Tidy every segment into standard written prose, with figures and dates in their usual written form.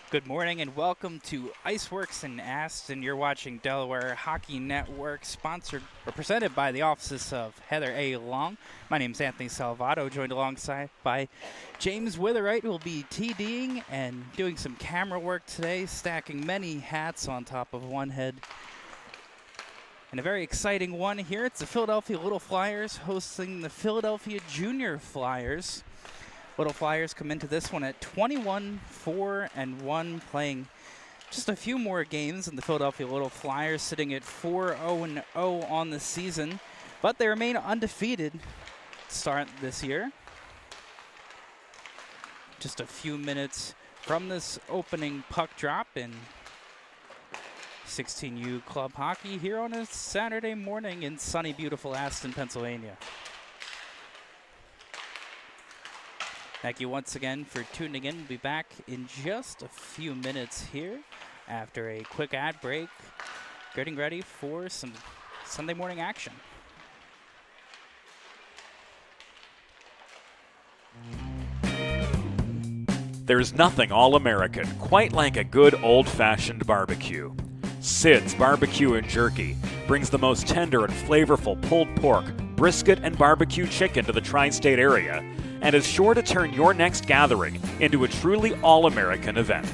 Good morning and welcome to IceWorks in Aston. You're watching Delaware Hockey Network, sponsored or presented by the offices of Heather A. Long. My name is Anthony Salvato, joined alongside by James Witherite, who will be TDing and doing some camera work today, stacking many hats on top of one head. And a very exciting one here. It's the Philadelphia Little Flyers hosting the Philadelphia Junior Flyers. Little Flyers come into this one at 21-4-1, playing just a few more games than the Philadelphia Little Flyers, sitting at 4-0-0 on the season. But they remain undefeated to start this year. Just a few minutes from this opening puck drop in 16U club hockey here on a Saturday morning in sunny, beautiful Aston, Pennsylvania. Thank you once again for tuning in. We'll be back in just a few minutes here after a quick ad break, getting ready for some Sunday morning action. There's nothing all-American quite like a good old-fashioned barbecue. Sid's Barbecue and Jerky brings the most tender and flavorful pulled pork, brisket, and barbecue chicken to the tri-state area, and is sure to turn your next gathering into a truly all-American event.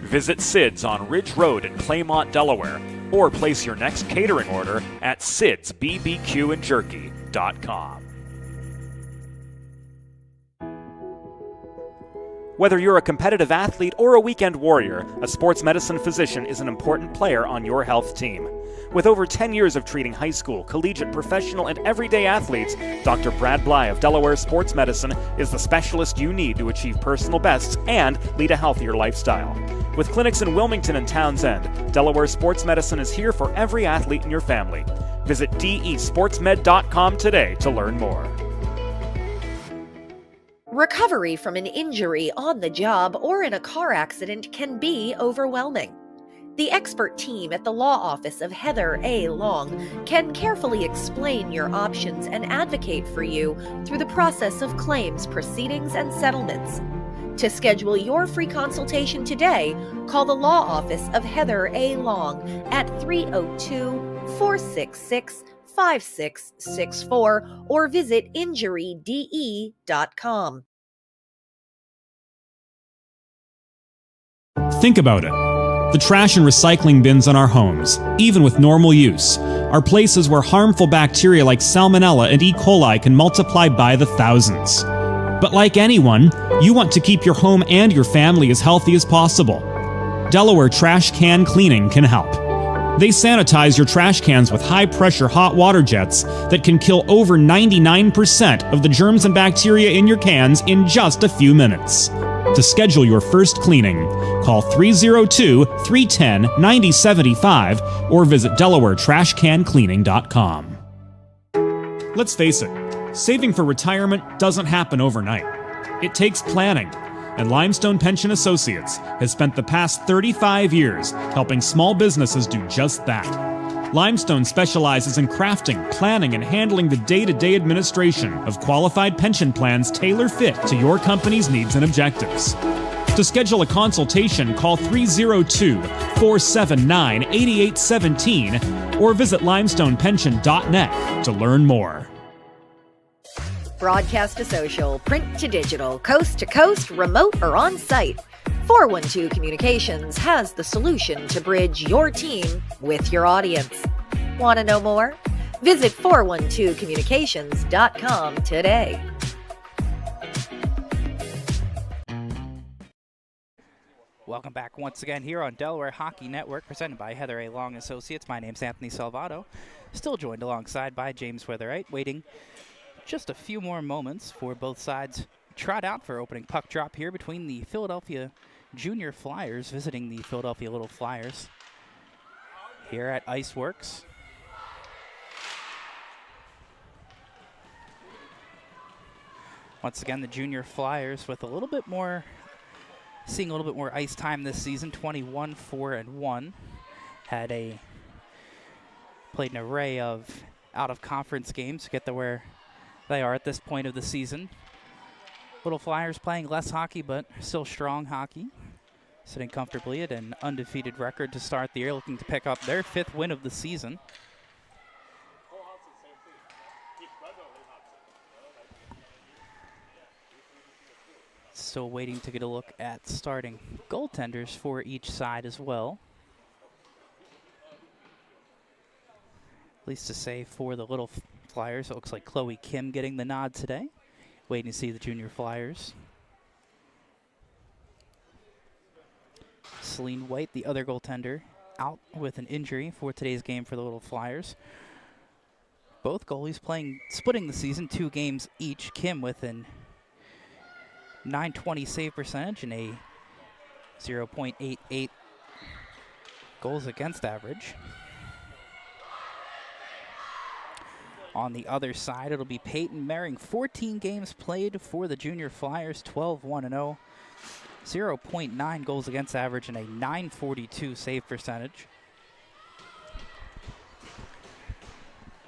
Visit Sid's on Ridge Road in Claymont, Delaware, or place your next catering order at sidsbbqandjerky.com. Whether you're a competitive athlete or a weekend warrior, a sports medicine physician is an important player on your health team. With over 10 years of treating high school, collegiate, professional, and everyday athletes, Dr. Brad Bly of Delaware Sports Medicine is the specialist you need to achieve personal bests and lead a healthier lifestyle. With clinics in Wilmington and Townsend, Delaware Sports Medicine is here for every athlete in your family. Visit desportsmed.com today to learn more. Recovery from an injury on the job or in a car accident can be overwhelming. The expert team at the law office of Heather A. Long can carefully explain your options and advocate for you through the process of claims, proceedings, and settlements. To schedule your free consultation today, call the law office of Heather A. Long at 302-466-5664 or visit injuryde.com. Think about it. The trash and recycling bins in our homes, even with normal use, are places where harmful bacteria like Salmonella and E. coli can multiply by the thousands. But like anyone, you want to keep your home and your family as healthy as possible. Delaware Trash Can Cleaning can help. They sanitize your trash cans with high-pressure hot water jets that can kill over 99% of the germs and bacteria in your cans in just a few minutes. To schedule your first cleaning, call 302-310-9075 or visit DelawareTrashCanCleaning.com. Let's face it, saving for retirement doesn't happen overnight. It takes planning, and Limestone Pension Associates has spent the past 35 years helping small businesses do just that. Limestone specializes in crafting, planning, and handling the day-to-day administration of qualified pension plans tailor-fit to your company's needs and objectives. To schedule a consultation, call 302-479-8817 or visit limestonepension.net to learn more. Broadcast to social, print to digital, coast to coast, remote or on-site. 412 Communications has the solution to bridge your team with your audience. Want to know more? Visit 412communications.com today. Welcome back once again here on Delaware Hockey Network, presented by Heather A. Long Associates. My name's Anthony Salvato, still joined alongside by James Witherite, waiting just a few more moments for both sides trot out for opening puck drop here between the Philadelphia Junior Flyers visiting the Philadelphia Little Flyers here at IceWorks. Once again, the Junior Flyers with seeing a little bit more ice time this season, 21-4-1. Played an array of out-of-conference games to get to where they are at this point of the season. Little Flyers playing less hockey, but still strong hockey. Sitting comfortably at an undefeated record to start the year, looking to pick up their 5th win of the season. Still waiting to get a look at starting goaltenders for each side as well. At least to say for the Little Flyers, it looks like Chloe Kim getting the nod today. Waiting to see the Junior Flyers. Celine White, the other goaltender, out with an injury for today's game for the Little Flyers. Both goalies splitting the season 2 games each. Kim with an .920 save percentage and a 0.88 goals against average. On the other side, it'll be Peyton Mehring. 14 games played for the Junior Flyers, 12-1-0. 0.9 goals against average and a .942 save percentage.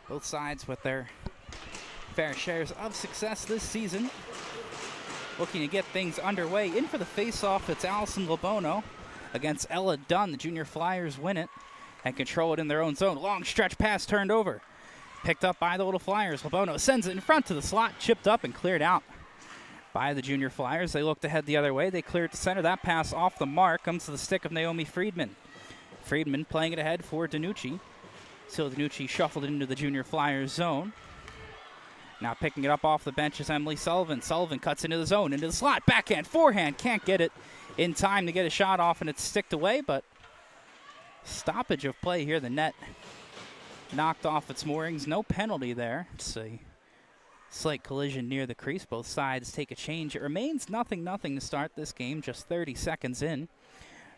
Both sides with their fair shares of success this season. Looking to get things underway. In for the face-off, it's Allison Labono against Ella Dunn. The Junior Flyers win it and control it in their own zone. Long stretch pass turned over. Picked up by the Little Flyers. Labono sends it in front to the slot, chipped up and cleared out by the Junior Flyers. They look to head the other way. They clear it to center. That pass off the mark comes to the stick of Naomi Friedman. Friedman playing it ahead for Danucci. So Danucci shuffled into the Junior Flyers zone. Now picking it up off the bench is Emily Sullivan. Sullivan cuts into the zone, into the slot, backhand, forehand, can't get it in time to get a shot off, and it's sticked away, but stoppage of play here. The net knocked off its moorings. No penalty there. It's a slight collision near the crease. Both sides take a change. It remains 0-0 to start this game, just 30 seconds in.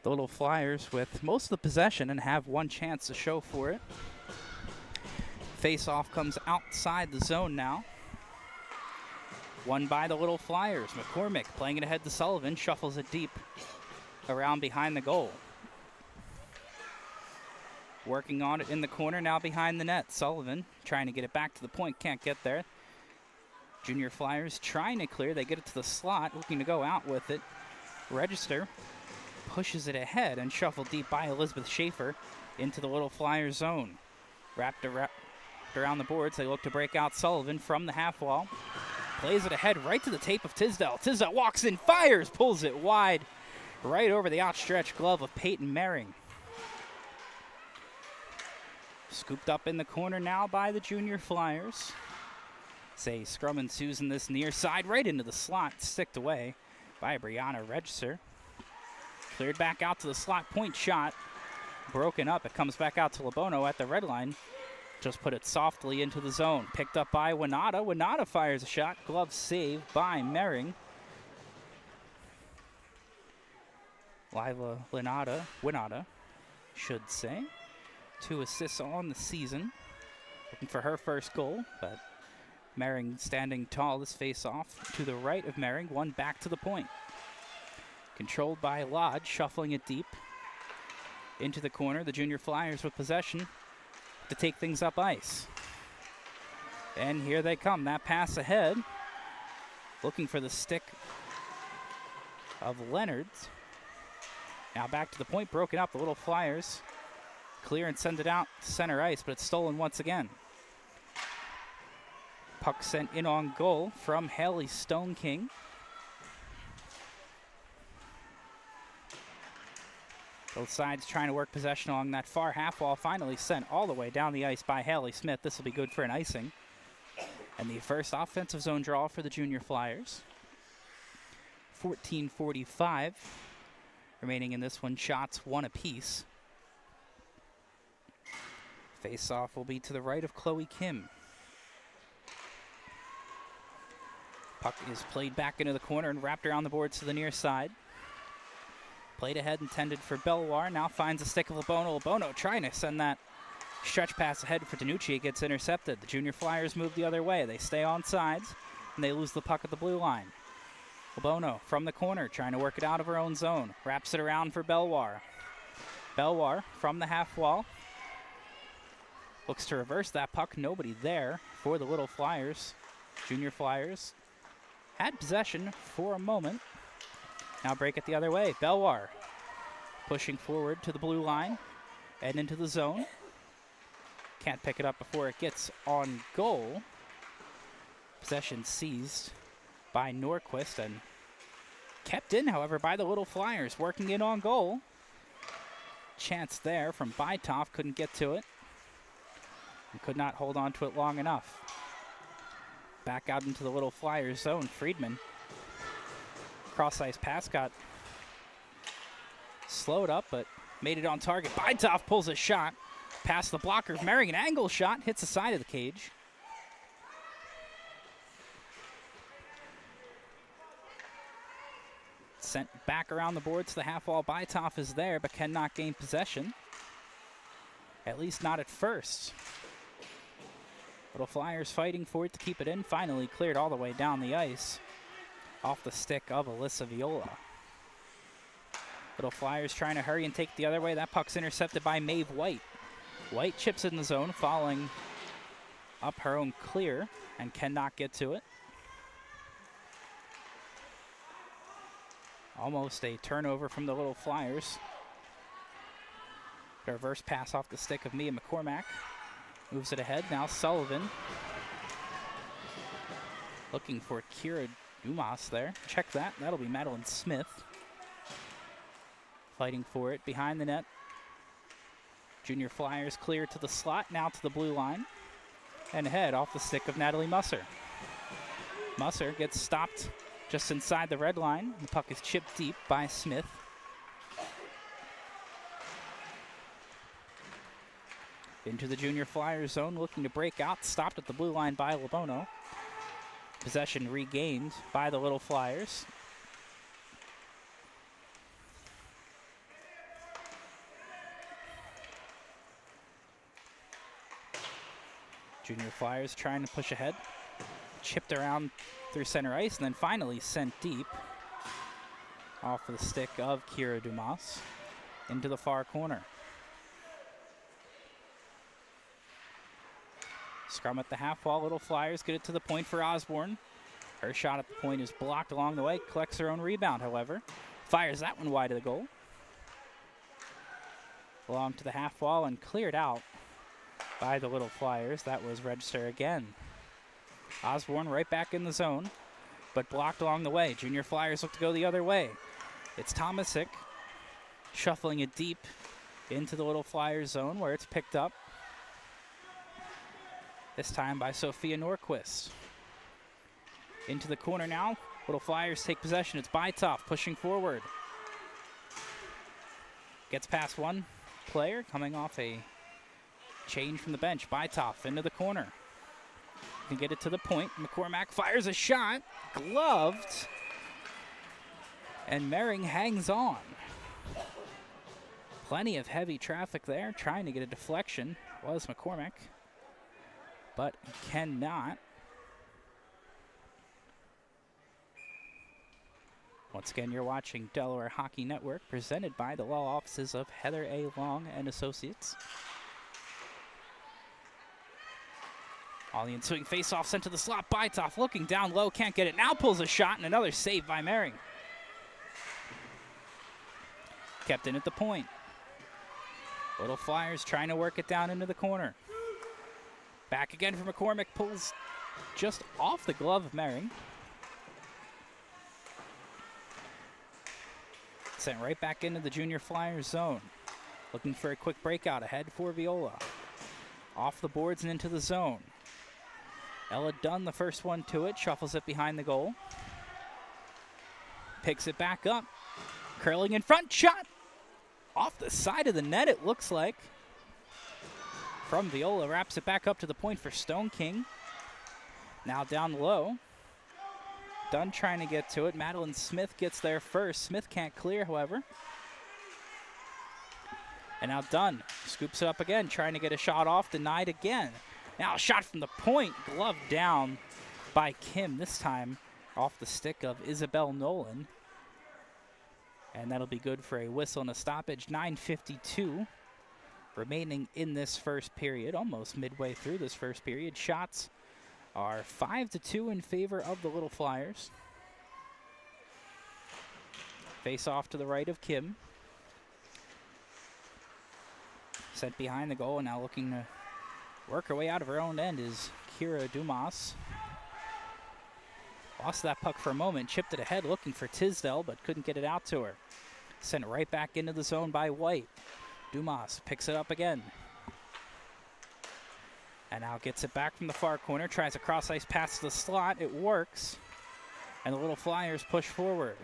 The Little Flyers with most of the possession and have one chance to show for it. Face-off comes outside the zone now. Won by the Little Flyers. McCormick playing it ahead to Sullivan, shuffles it deep around behind the goal. Working on it in the corner, now behind the net. Sullivan trying to get it back to the point, can't get there. Junior Flyers trying to clear, they get it to the slot, looking to go out with it. Register pushes it ahead and shuffled deep by Elizabeth Schaefer into the Little Flyers zone. Wrapped around the boards, they look to break out Sullivan from the half wall. Plays it ahead right to the tape of Tisdale. Tisdale walks in, fires, pulls it wide, right over the outstretched glove of Peyton Mehring. Scooped up in the corner now by the Junior Flyers. Say scrum ensues in this near side, right into the slot, sticked away by Brianna Register. Cleared back out to the slot, point shot, broken up. It comes back out to Lebono at the red line. Just put it softly into the zone. Picked up by Winata. Winata fires a shot. Glove saved by Mehring. Lila Winata, should say. 2 assists on the season. Looking for her first goal, but Mehring standing tall. This face-off to the right of Mehring. One back to the point. Controlled by Lodge, shuffling it deep into the corner. The Junior Flyers with possession to take things up ice. And here they come. That pass ahead. Looking for the stick of Leonard's. Now back to the point, broken up. The Little Flyers clear and send it out center ice, but it's stolen once again. Puck sent in on goal from Haley Stone King. Both sides trying to work possession along that far half wall. Finally sent all the way down the ice by Haley Smith. This will be good for an icing. And the first offensive zone draw for the Junior Flyers. 14:45 remaining in this one. Shots 1 apiece. Face-off will be to the right of Chloe Kim. Puck is played back into the corner and wrapped around the boards to the near side. Played ahead, intended for Belloir. Now finds a stick of Lebono. Lebono trying to send that stretch pass ahead for Danucci. It gets intercepted. The Junior Flyers move the other way. They stay on sides, and they lose the puck at the blue line. Lebono from the corner, trying to work it out of her own zone. Wraps it around for Belloir. Belloir from the half wall. Looks to reverse that puck. Nobody there for the Little Flyers. Junior Flyers had possession for a moment. Now break it the other way. Belloir pushing forward to the blue line and into the zone. Can't pick it up before it gets on goal. Possession seized by Norquist and kept in, however, by the Little Flyers. Working in on goal. Chance there from Bytoff. Couldn't get to it. And could not hold on to it long enough. Back out into the Little Flyers zone. Friedman. Cross-ice pass got slowed up, but made it on target. Bytoff pulls a shot past the blocker. Mehring, an angle shot, hits the side of the cage. Sent back around the boards to the half wall. Bytoff is there, but cannot gain possession. At least not at first. Little Flyers fighting for it to keep it in. Finally cleared all the way down the ice. Off the stick of Alyssa Viola. Little Flyers trying to hurry and take the other way. That puck's intercepted by Maeve White. White chips in the zone, following up her own clear, and cannot get to it. Almost a turnover from the Little Flyers. A reverse pass off the stick of Mia McCormack. Moves it ahead. Now Sullivan. Looking for Kira Dumas there. Check that. That'll be Madeline Smith. Fighting for it behind the net. Junior Flyers clear to the slot. Now to the blue line. And ahead off the stick of Natalie Musser. Musser gets stopped just inside the red line. The puck is chipped deep by Smith. Into the junior Flyers zone, looking to break out. Stopped at the blue line by Lebono. Possession regained by the Little Flyers. Junior Flyers trying to push ahead. Chipped around through center ice and then finally sent deep off of the stick of Kira Dumas into the far corner. Scrum at the half wall. Little Flyers get it to the point for Osborne. Her shot at the point is blocked along the way. Collects her own rebound, however. Fires that one wide of the goal. Along to the half wall and cleared out by the Little Flyers. That was register again. Osborne right back in the zone, but blocked along the way. Junior Flyers look to go the other way. It's Tomasic shuffling it deep into the Little Flyers zone where it's picked up. This time by Sophia Norquist. Into the corner now. Little Flyers take possession. It's Bytoff pushing forward. Gets past one player coming off a change from the bench. Bytoff into the corner. Can get it to the point. McCormack fires a shot. Gloved. And Mering hangs on. Plenty of heavy traffic there. Trying to get a deflection was McCormack, but cannot. Once again, you're watching Delaware Hockey Network, presented by the law offices of Heather A. Long and Associates. On the ensuing faceoff sent to the slot. Bytoff looking down low, can't get it. Now pulls a shot and another save by Mering. Kept in at the point. Little Flyers trying to work it down into the corner. Back again for McCormick, pulls just off the glove of Mering. Sent right back into the junior Flyers zone. Looking for a quick breakout ahead for Viola. Off the boards and into the zone. Ella Dunn, the first one to it, shuffles it behind the goal. Picks it back up. Curling in front, shot! Off the side of the net, it looks like. From Viola, wraps it back up to the point for Stone King. Now down low. Dunn trying to get to it. Madeline Smith gets there first. Smith can't clear, however. And now Dunn scoops it up again, trying to get a shot off, denied again. Now a shot from the point, gloved down by Kim, this time off the stick of Isabel Nolan. And that'll be good for a whistle and a stoppage. 9:52 remaining in this first period, almost midway through this first period. Shots are 5-2 in favor of the Little Flyers. Face off to the right of Kim. Sent behind the goal and now looking to work her way out of her own end is Kira Dumas. Lost that puck for a moment, chipped it ahead looking for Tisdale, but couldn't get it out to her. Sent it right back into the zone by White. Dumas picks it up again. And now gets it back from the far corner, tries a cross-ice pass to the slot. It works. And the Little Flyers push forward.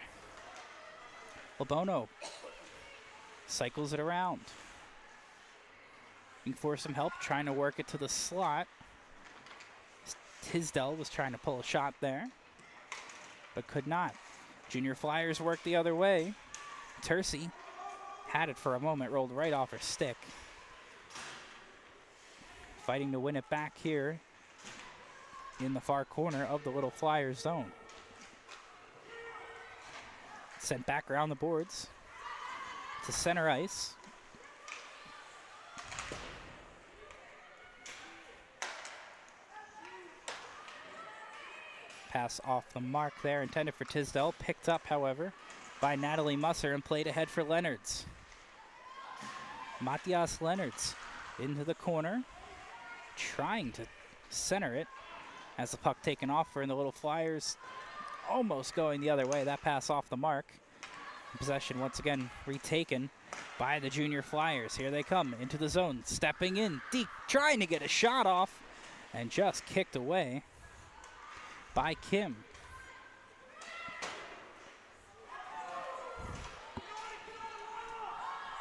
Lebono cycles it around. Looking for some help, trying to work it to the slot. Tisdale was trying to pull a shot there, but could not. Junior Flyers work the other way. Tercey had it for a moment, rolled right off her stick. Fighting to win it back here in the far corner of the Little Flyers zone. Sent back around the boards to center ice. Pass off the mark there, intended for Tisdale. Picked up, however, by Natalie Musser and played ahead for Leonards. Matthias Leonards into the corner, trying to center it as the puck taken off her, and the Little Flyers almost going the other way. That pass off the mark. Possession once again retaken by the Junior Flyers. Here they come into the zone, stepping in deep, trying to get a shot off, and just kicked away by Kim.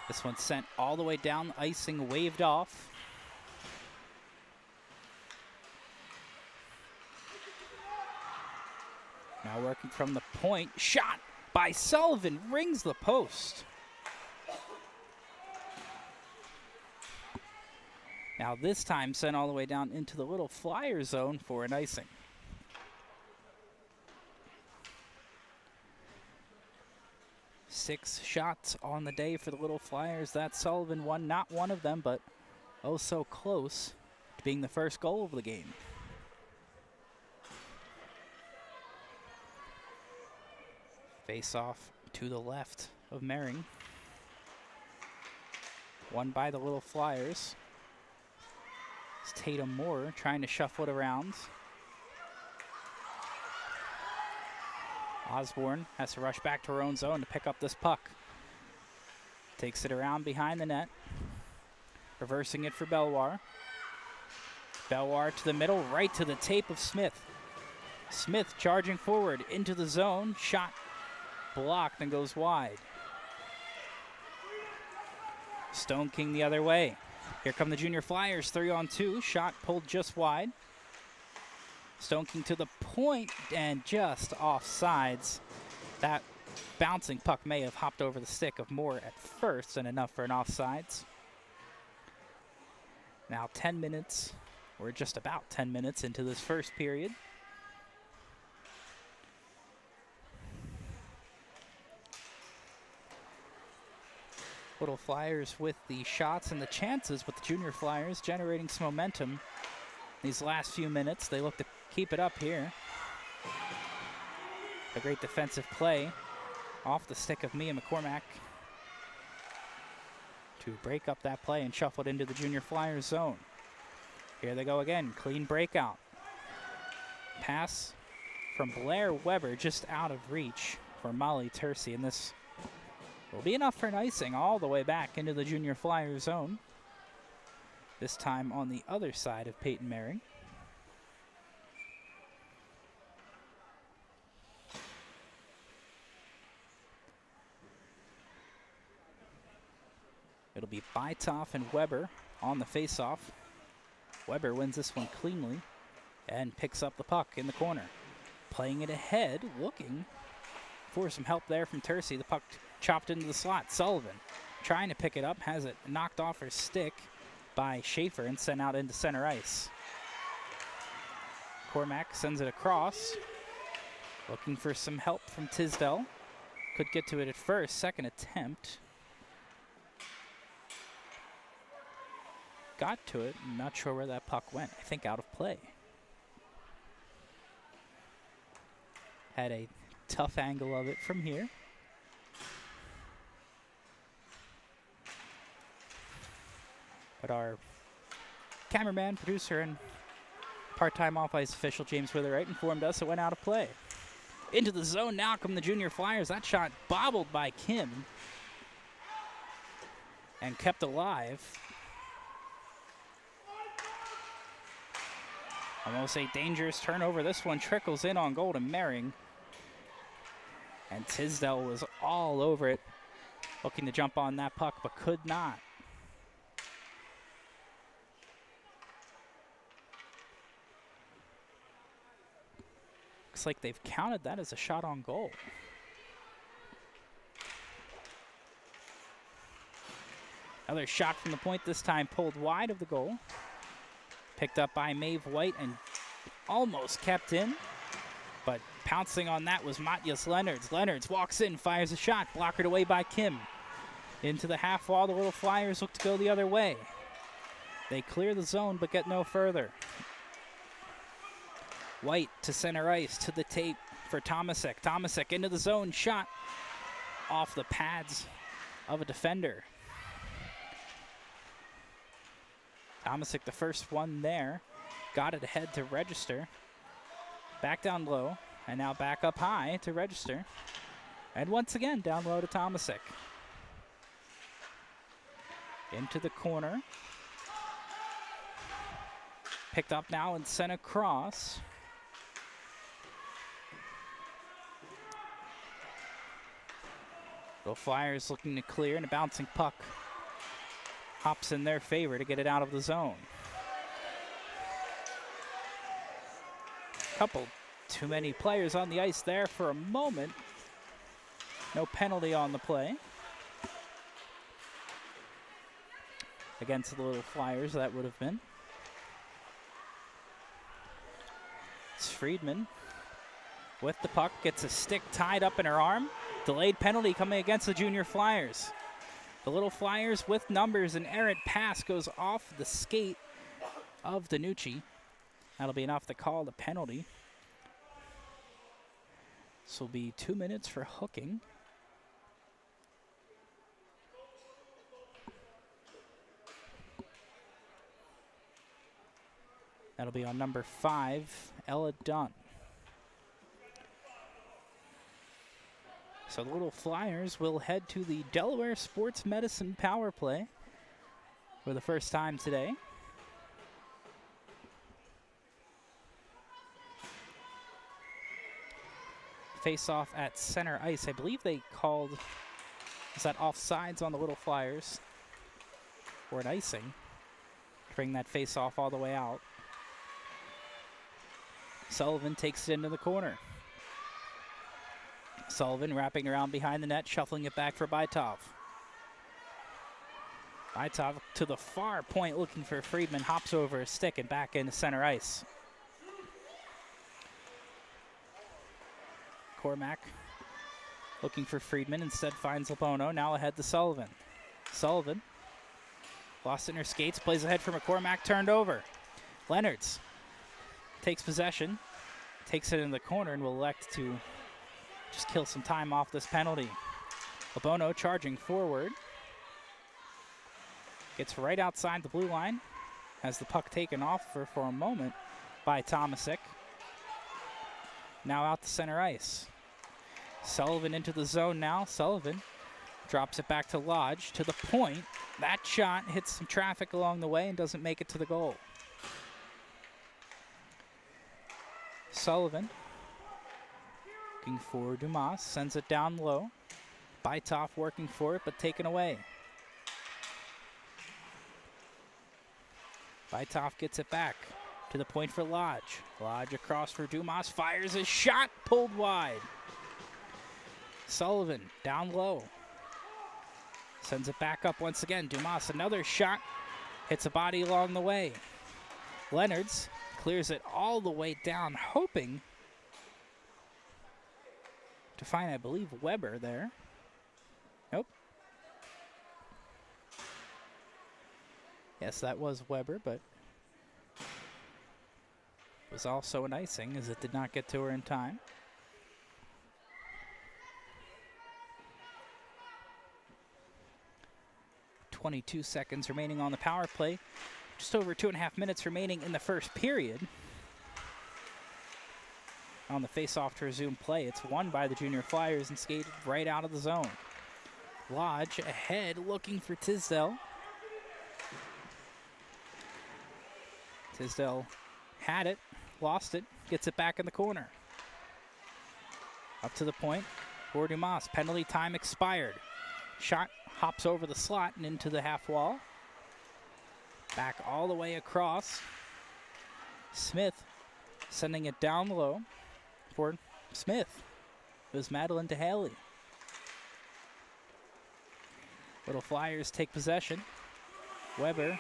This one sent all the way down, icing waved off. Now working from the point, shot by Sullivan, rings the post. Now this time sent all the way down into the little flyer zone for an icing. Six shots on the day for the little Flyers. That Sullivan one, not one of them, but oh so close to being the first goal of the game. Face off to the left of Mering. Won by the little Flyers. It's Tatum Moore trying to shuffle it around. Osborne has to rush back to her own zone to pick up this puck. Takes it around behind the net. Reversing it for Belloir. Belloir to the middle, right to the tape of Smith. Smith charging forward into the zone. Shot blocked and goes wide. Stone King the other way. Here come the Junior Flyers, 3-on-2. Shot pulled just wide. Stone King to the point and just off sides. That bouncing puck may have hopped over the stick of Moore at first and enough for an offsides. Now 10 minutes, or just about 10 minutes into this first period. Little Flyers with the shots and the chances, with the Junior Flyers generating some momentum these last few minutes. They look to keep it up here. A great defensive play off the stick of Mia McCormack to break up that play and shuffle it into the Junior Flyers zone. Here they go again, clean breakout. Pass from Blair Weber just out of reach for Molly Tercy, and this will be enough for an icing all the way back into the Junior Flyers zone. This time on the other side of Peyton Mering. It'll be Bytoff and Weber on the faceoff. Weber wins this one cleanly and picks up the puck in the corner. Playing it ahead, looking for some help there from Tercy. The puck chopped into the slot. Sullivan trying to pick it up, has it knocked off her stick by Schaefer and sent out into center ice. Cormack sends it across, looking for some help from Tisdale. Could get to it at first, second attempt. Got to it, not sure where that puck went. I think out of play. Had a tough angle of it from here. But our cameraman, producer, and part-time off-ice official, James Witherite, informed us it went out of play. Into the zone now come the Junior Flyers. That shot bobbled by Kim and kept alive. Almost a dangerous turnover. This one trickles in on goal to Mering. And Tisdale was all over it, looking to jump on that puck, but could not. Looks like they've counted that as a shot on goal. Another shot from the point, this time pulled wide of the goal. Picked up by Maeve White and almost kept in. But pouncing on that was Matthias Leonards. Leonards walks in, fires a shot, blockered away by Kim. Into the half wall, the little Flyers look to go the other way. They clear the zone but get no further. White to center ice, to the tape for Tomasek. Tomasek into the zone, shot off the pads of a defender. Tomasek, the first one there, got it ahead to register. Back down low, and now back up high to register. And once again, down low to Tomasek. Into the corner. Picked up now and sent across. Little Flyers looking to clear, and a bouncing puck hops in their favor to get it out of the zone. Couple too many players on the ice there for a moment. No penalty on the play. Against the Little Flyers, that would have been. It's Friedman with the puck, gets a stick tied up in her arm. Delayed penalty coming against the Junior Flyers. The Little Flyers with numbers, an errant pass goes off the skate of Danucci. That'll be enough to call the penalty. This will be 2 minutes for hooking. That'll be on number 5, Ella Dunn. So the Little Flyers will head to the Delaware Sports Medicine power play for the first time today. Face-off at center ice. I believe they called, is that offsides on the Little Flyers? Or an icing to bring that face-off all the way out. Sullivan takes it into the corner. Sullivan wrapping around behind the net, shuffling it back for Bytov. Bytov to the far point looking for Friedman, hops over a stick and back into center ice. Cormack looking for Friedman, instead finds Labono, now ahead to Sullivan. Sullivan lost in her skates, plays ahead for McCormack, turned over. Leonards takes possession, takes it in the corner, and will elect to just kill some time off this penalty. Labono charging forward. Gets right outside the blue line. Has the puck taken off for a moment by Tomasic. Now out to center ice. Sullivan into the zone now. Sullivan drops it back to Lodge to the point. That shot hits some traffic along the way and doesn't make it to the goal. Sullivan looking for Dumas, sends it down low. Bytov working for it, but taken away. Bytov gets it back to the point for Lodge. Lodge across for Dumas, fires a shot, pulled wide. Sullivan down low. Sends it back up once again. Dumas, another shot, hits a body along the way. Leonards clears it all the way down, hoping to find, I believe, Weber there. Nope. Yes, that was Weber, but it was also an icing as it did not get to her in time. .22 seconds remaining on the power play. Just over 2.5 minutes remaining in the first period. On the face-off to resume play, it's won by the Junior Flyers and skated right out of the zone. Lodge ahead, looking for Tisdale. Tisdale had it, lost it, gets it back in the corner. Up to the point for Dumas. Penalty time expired. Shot hops over the slot and into the half wall. Back all the way across. Smith sending it down low for Smith. It was Madeline DeHaley. Little Flyers take possession. Weber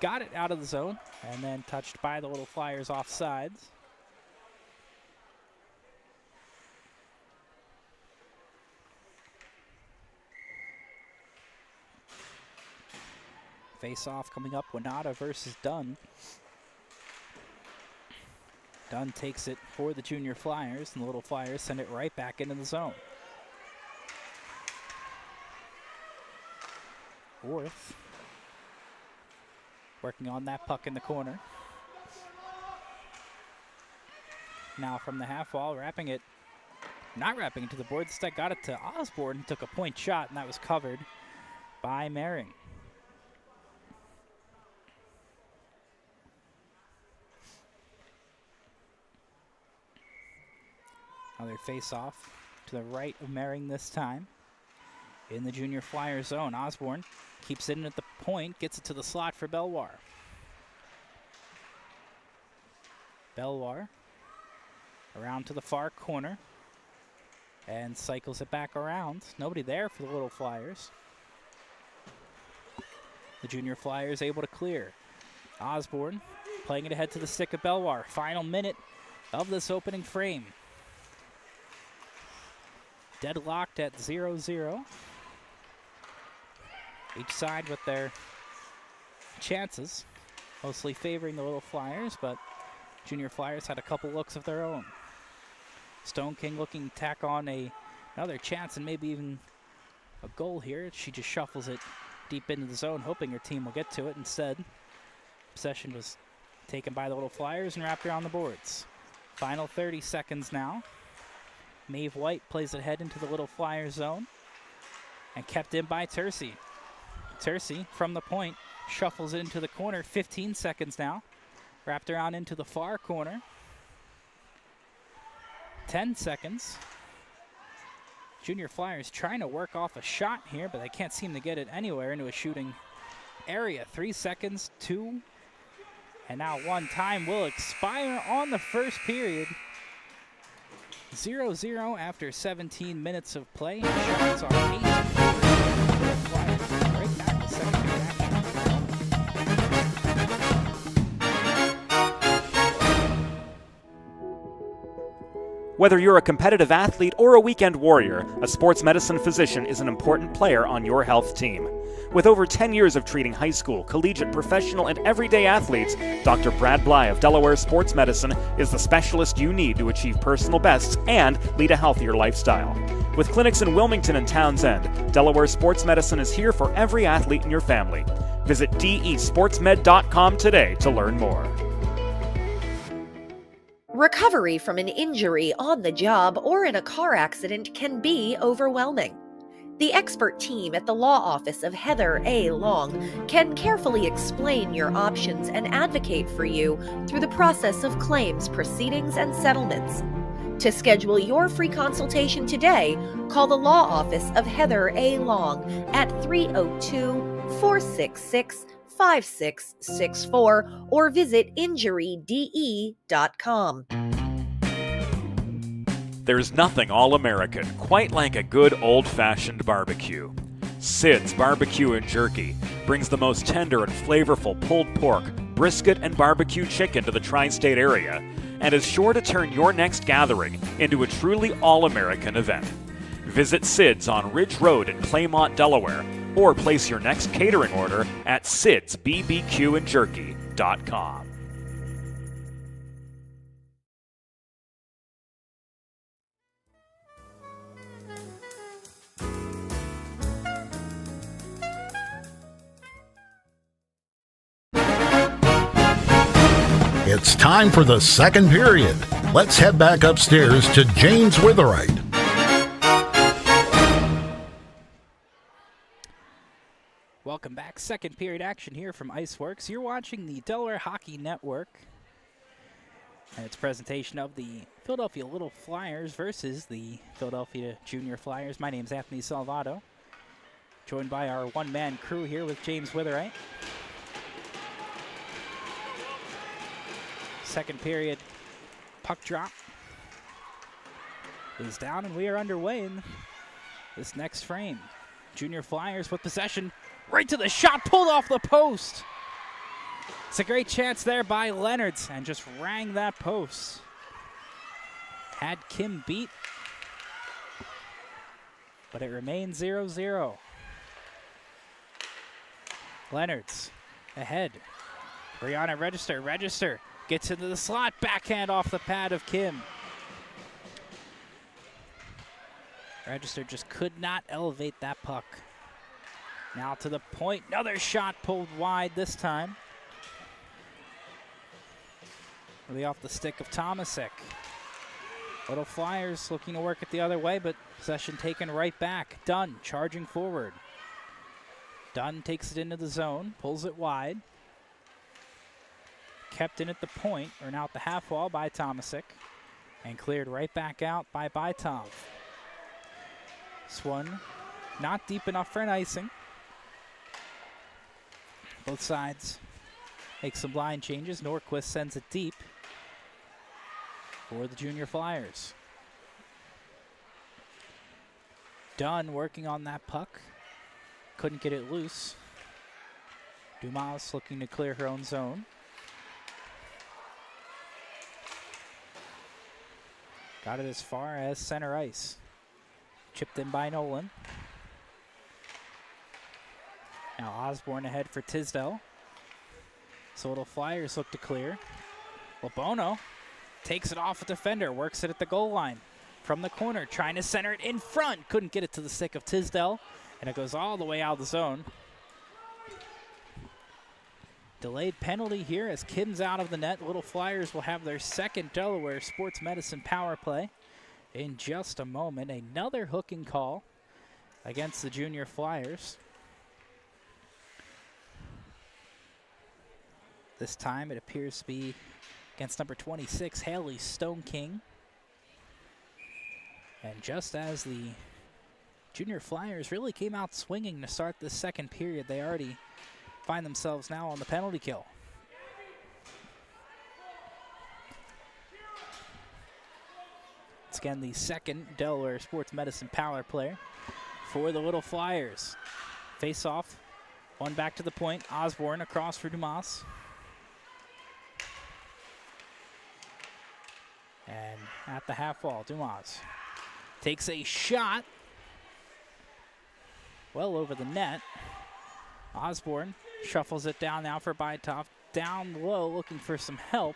got it out of the zone and then touched by the Little Flyers offsides. Face-off coming up, Winata versus Dunn. Dunn takes it for the Junior Flyers, and the Little Flyers send it right back into the zone. Orth working on that puck in the corner. Now from the half wall, wrapping it, not wrapping it to the board. Instead got it to Osborne, took a point shot, and that was covered by Mehring. Another face-off to the right of Mehring this time. in the junior flyer zone. Osborne keeps it in at the point, gets it to the slot for Belloir. Belloir around to the far corner and cycles it back around. Nobody there for the little Flyers. The junior Flyers able to clear. Osborne playing it ahead to the stick of Belloir. Final minute of this opening frame. Deadlocked at 0-0. Each side with their chances, mostly favoring the little Flyers, but junior Flyers had a couple looks of their own. Stone King looking to tack on another chance and maybe even a goal here. She just shuffles it deep into the zone, hoping her team will get to it. Instead, possession was taken by the little Flyers and wrapped around the boards. Final 30 seconds now. Maeve White plays it ahead into the little Flyer zone and kept in by Tercey. Tercey from the point shuffles it into the corner. 15 seconds now. Wrapped around into the far corner. 10 seconds. Junior Flyers trying to work off a shot here, but they can't seem to get it anywhere into a shooting area. 3 seconds, 2, and now 1. Time will expire on the first period. 0-0 after 17 minutes of play. Shots are 8. Flyers right back to second period action. Whether you're a competitive athlete or a weekend warrior, a sports medicine physician is an important player on your health team. With over 10 years of treating high school, collegiate, professional, and everyday athletes, Dr. Brad Bly of Delaware Sports Medicine is the specialist you need to achieve personal bests and lead a healthier lifestyle. With clinics in Wilmington and Townsend, Delaware Sports Medicine is here for every athlete in your family. Visit desportsmed.com today to learn more. Recovery from an injury on the job or in a car accident can be overwhelming. The expert team at the law office of Heather A. Long can carefully explain your options and advocate for you through the process of claims, proceedings, and settlements. To schedule your free consultation today, call the law office of Heather A. Long at 302-466-5664 or visit injuryde.com. There's nothing all-American quite like a good old-fashioned barbecue. Sid's Barbecue and Jerky brings the most tender and flavorful pulled pork, brisket, and barbecue chicken to the tri-state area and is sure to turn your next gathering into a truly all-American event. Visit Sid's on Ridge Road in Claymont, Delaware, or place your next catering order at sidsbbqandjerky.com. It's time for the second period. Let's head back upstairs to James Witherite. Welcome back. Second period action here from IceWorks. You're watching the Delaware Hockey Network. And it's a presentation of the Philadelphia Little Flyers versus the Philadelphia Junior Flyers. My name's Anthony Salvato. Joined by our one-man crew here with James Witherite. Second period puck drop is down, and we are underway in this next frame. Junior Flyers with possession, right to the shot, pulled off the post. It's a great chance there by Leonards, and just rang that post. Had Kim beat, but it remains 0-0. Leonards ahead. Brianna Register gets into the slot, backhand off the pad of Kim. Register just could not elevate that puck. Now to the point, another shot pulled wide this time. Really off the stick of Tomasek. Little Flyers looking to work it the other way, but possession taken right back. Dunn charging forward. Dunn takes it into the zone, pulls it wide. Kept in at the point, or now at the half wall by Tomasek, and cleared right back out by Bytov. This one Not deep enough for an icing. Both sides make some line changes. Norquist sends it deep for the Junior Flyers. Dunn working on that puck. Couldn't get it loose. Dumas looking to clear her own zone. Got it as far as center ice. Chipped in by Nolan. Now Osborne ahead for Tisdale. So little Flyers look to clear. Labono takes it off a defender, works it at the goal line. From the corner, trying to center it in front. Couldn't get it to the stick of Tisdale, and it goes all the way out of the zone. Delayed penalty here as Kim's out of the net. Little Flyers will have their second Delaware Sports Medicine power play in just a moment. Another hooking call against the Junior Flyers. This time it appears to be against number 26, Haley Stone King. And just as the Junior Flyers really came out swinging to start this second period, they already find themselves now on the penalty kill. It's again the second Delaware Sports Medicine power play for the Little Flyers. Face off, one back to the point. Osborne across for Dumas. And at the half wall, Dumas takes a shot well over the net. Osborne shuffles it down now for Bytoff. Down low, looking for some help.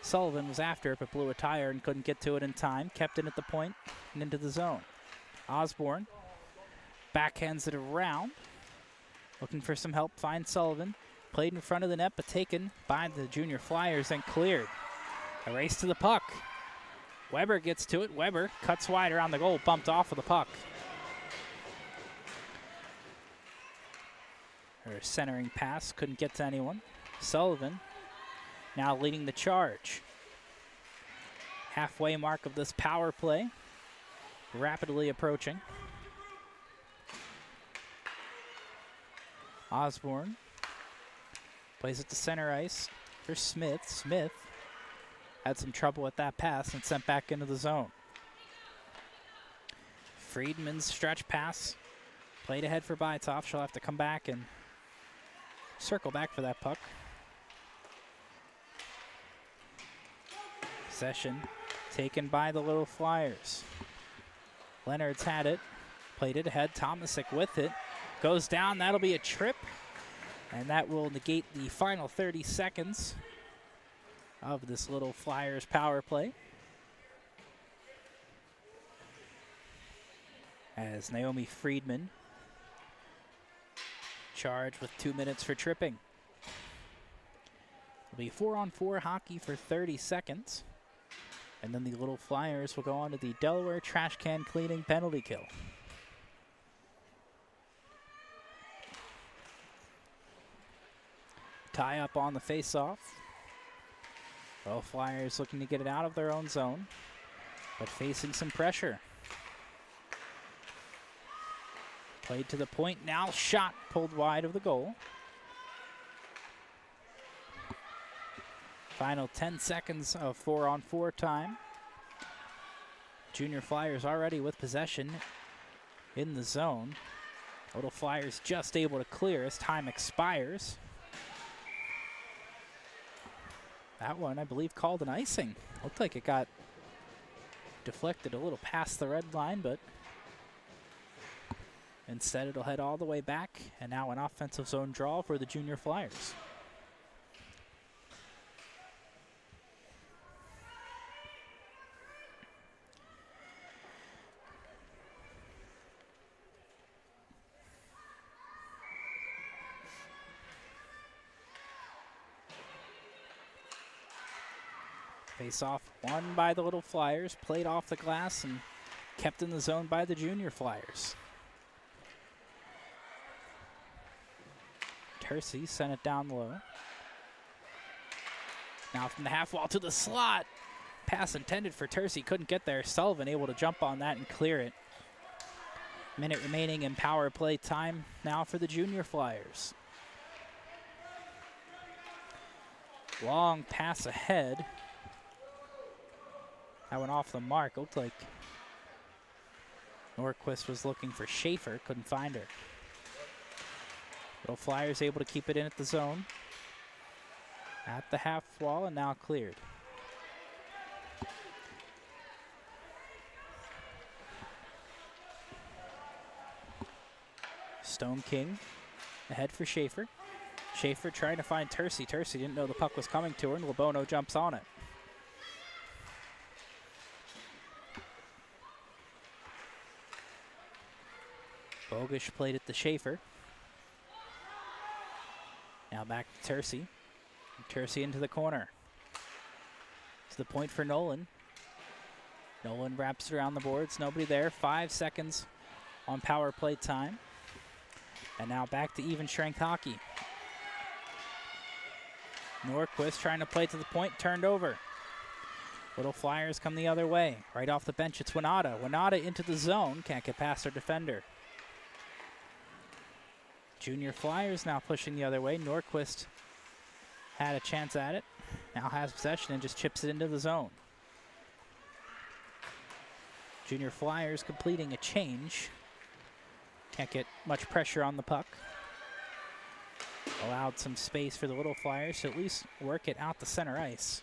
Sullivan was after it, but blew a tire and couldn't get to it in time. Kept it at the point and into the zone. Osborne backhands it around. Looking for some help, finds Sullivan. Played in front of the net, but taken by the Junior Flyers and cleared. A race to the puck. Weber gets to it. Weber cuts wide around the goal, bumped off of the puck. Her centering pass couldn't get to anyone. Sullivan now leading the charge. Halfway mark of this power play. Rapidly approaching. Osborne plays it to center ice for Smith. Smith had some trouble with that pass and sent back into the zone. Friedman's stretch pass played ahead for Bytoff. She'll have to come back and circle back for that puck. Possession taken by the Little Flyers. Leonard's had it, played it ahead. Tomasic with it. Goes down, that'll be a trip. And that will negate the final 30 seconds of this Little Flyers power play. As Naomi Friedman charged with 2 minutes for tripping. It'll be 4-on-4 hockey for 30 seconds. And then the Little Flyers will go on to the Delaware trash can cleaning penalty kill. Tie up on the face-off. Little Flyers looking to get it out of their own zone, but facing some pressure. Played to the point, now shot pulled wide of the goal. Final 10 seconds of 4-on-4 time. Junior Flyers already with possession in the zone. Little Flyers just able to clear as time expires. That one, I believe, called an icing. Looked like it got deflected a little past the red line, but instead it'll head all the way back, and now an offensive zone draw for the Junior Flyers. Face-off won by the Little Flyers, played off the glass and kept in the zone by the Junior Flyers. Tercey sent it down low. Now from the half wall to the slot. Pass intended for Tercey, couldn't get there. Sullivan able to jump on that and clear it. Minute remaining in power play time now for the Junior Flyers. Long pass ahead. That went off the mark. Looked like Norquist was looking for Schaefer, couldn't find her. Little Flyers able to keep it in at the zone. At the half wall and now cleared. Stone King ahead for Schaefer. Schaefer trying to find Tercy. Tercy didn't know the puck was coming to her, and Lebono jumps on it. Bogusz played it to Schaefer. Now back to Tercy. Tercy into the corner. To the point for Nolan. Nolan wraps it around the boards. Nobody there. 5 seconds on power play time. And now back to even strength hockey. Norquist trying to play to the point, turned over. Little Flyers come the other way. Right off the bench, it's Winata. Winata into the zone, can't get past their defender. Junior Flyers now pushing the other way. Norquist had a chance at it. Now has possession and just chips it into the zone. Junior Flyers completing a change. Can't get much pressure on the puck. Allowed some space for the Little Flyers to at least work it out the center ice.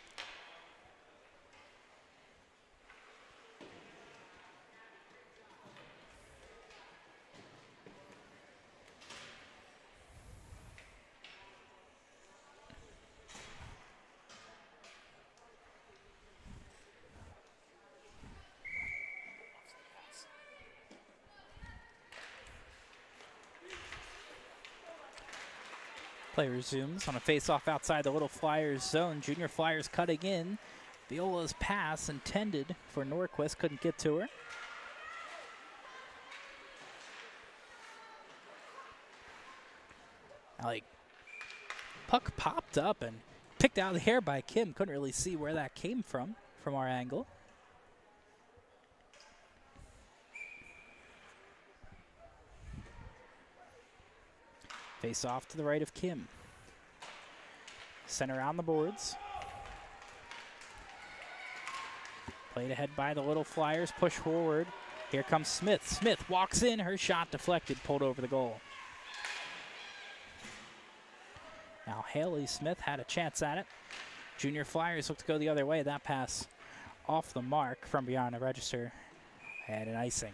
Play resumes on a face-off outside the Little Flyers zone. Junior Flyers cutting in. Viola's pass intended for Norquist, couldn't get to her. Like, puck popped up and picked out of the air by Kim. Couldn't really see where that came from our angle. Face off to the right of Kim. Sent around the boards. Played ahead by the Little Flyers, push forward. Here comes Smith. Smith walks in, her shot deflected, pulled over the goal. Now Haley Smith had a chance at it. Junior Flyers look to go the other way. That pass off the mark from beyond the register and an icing.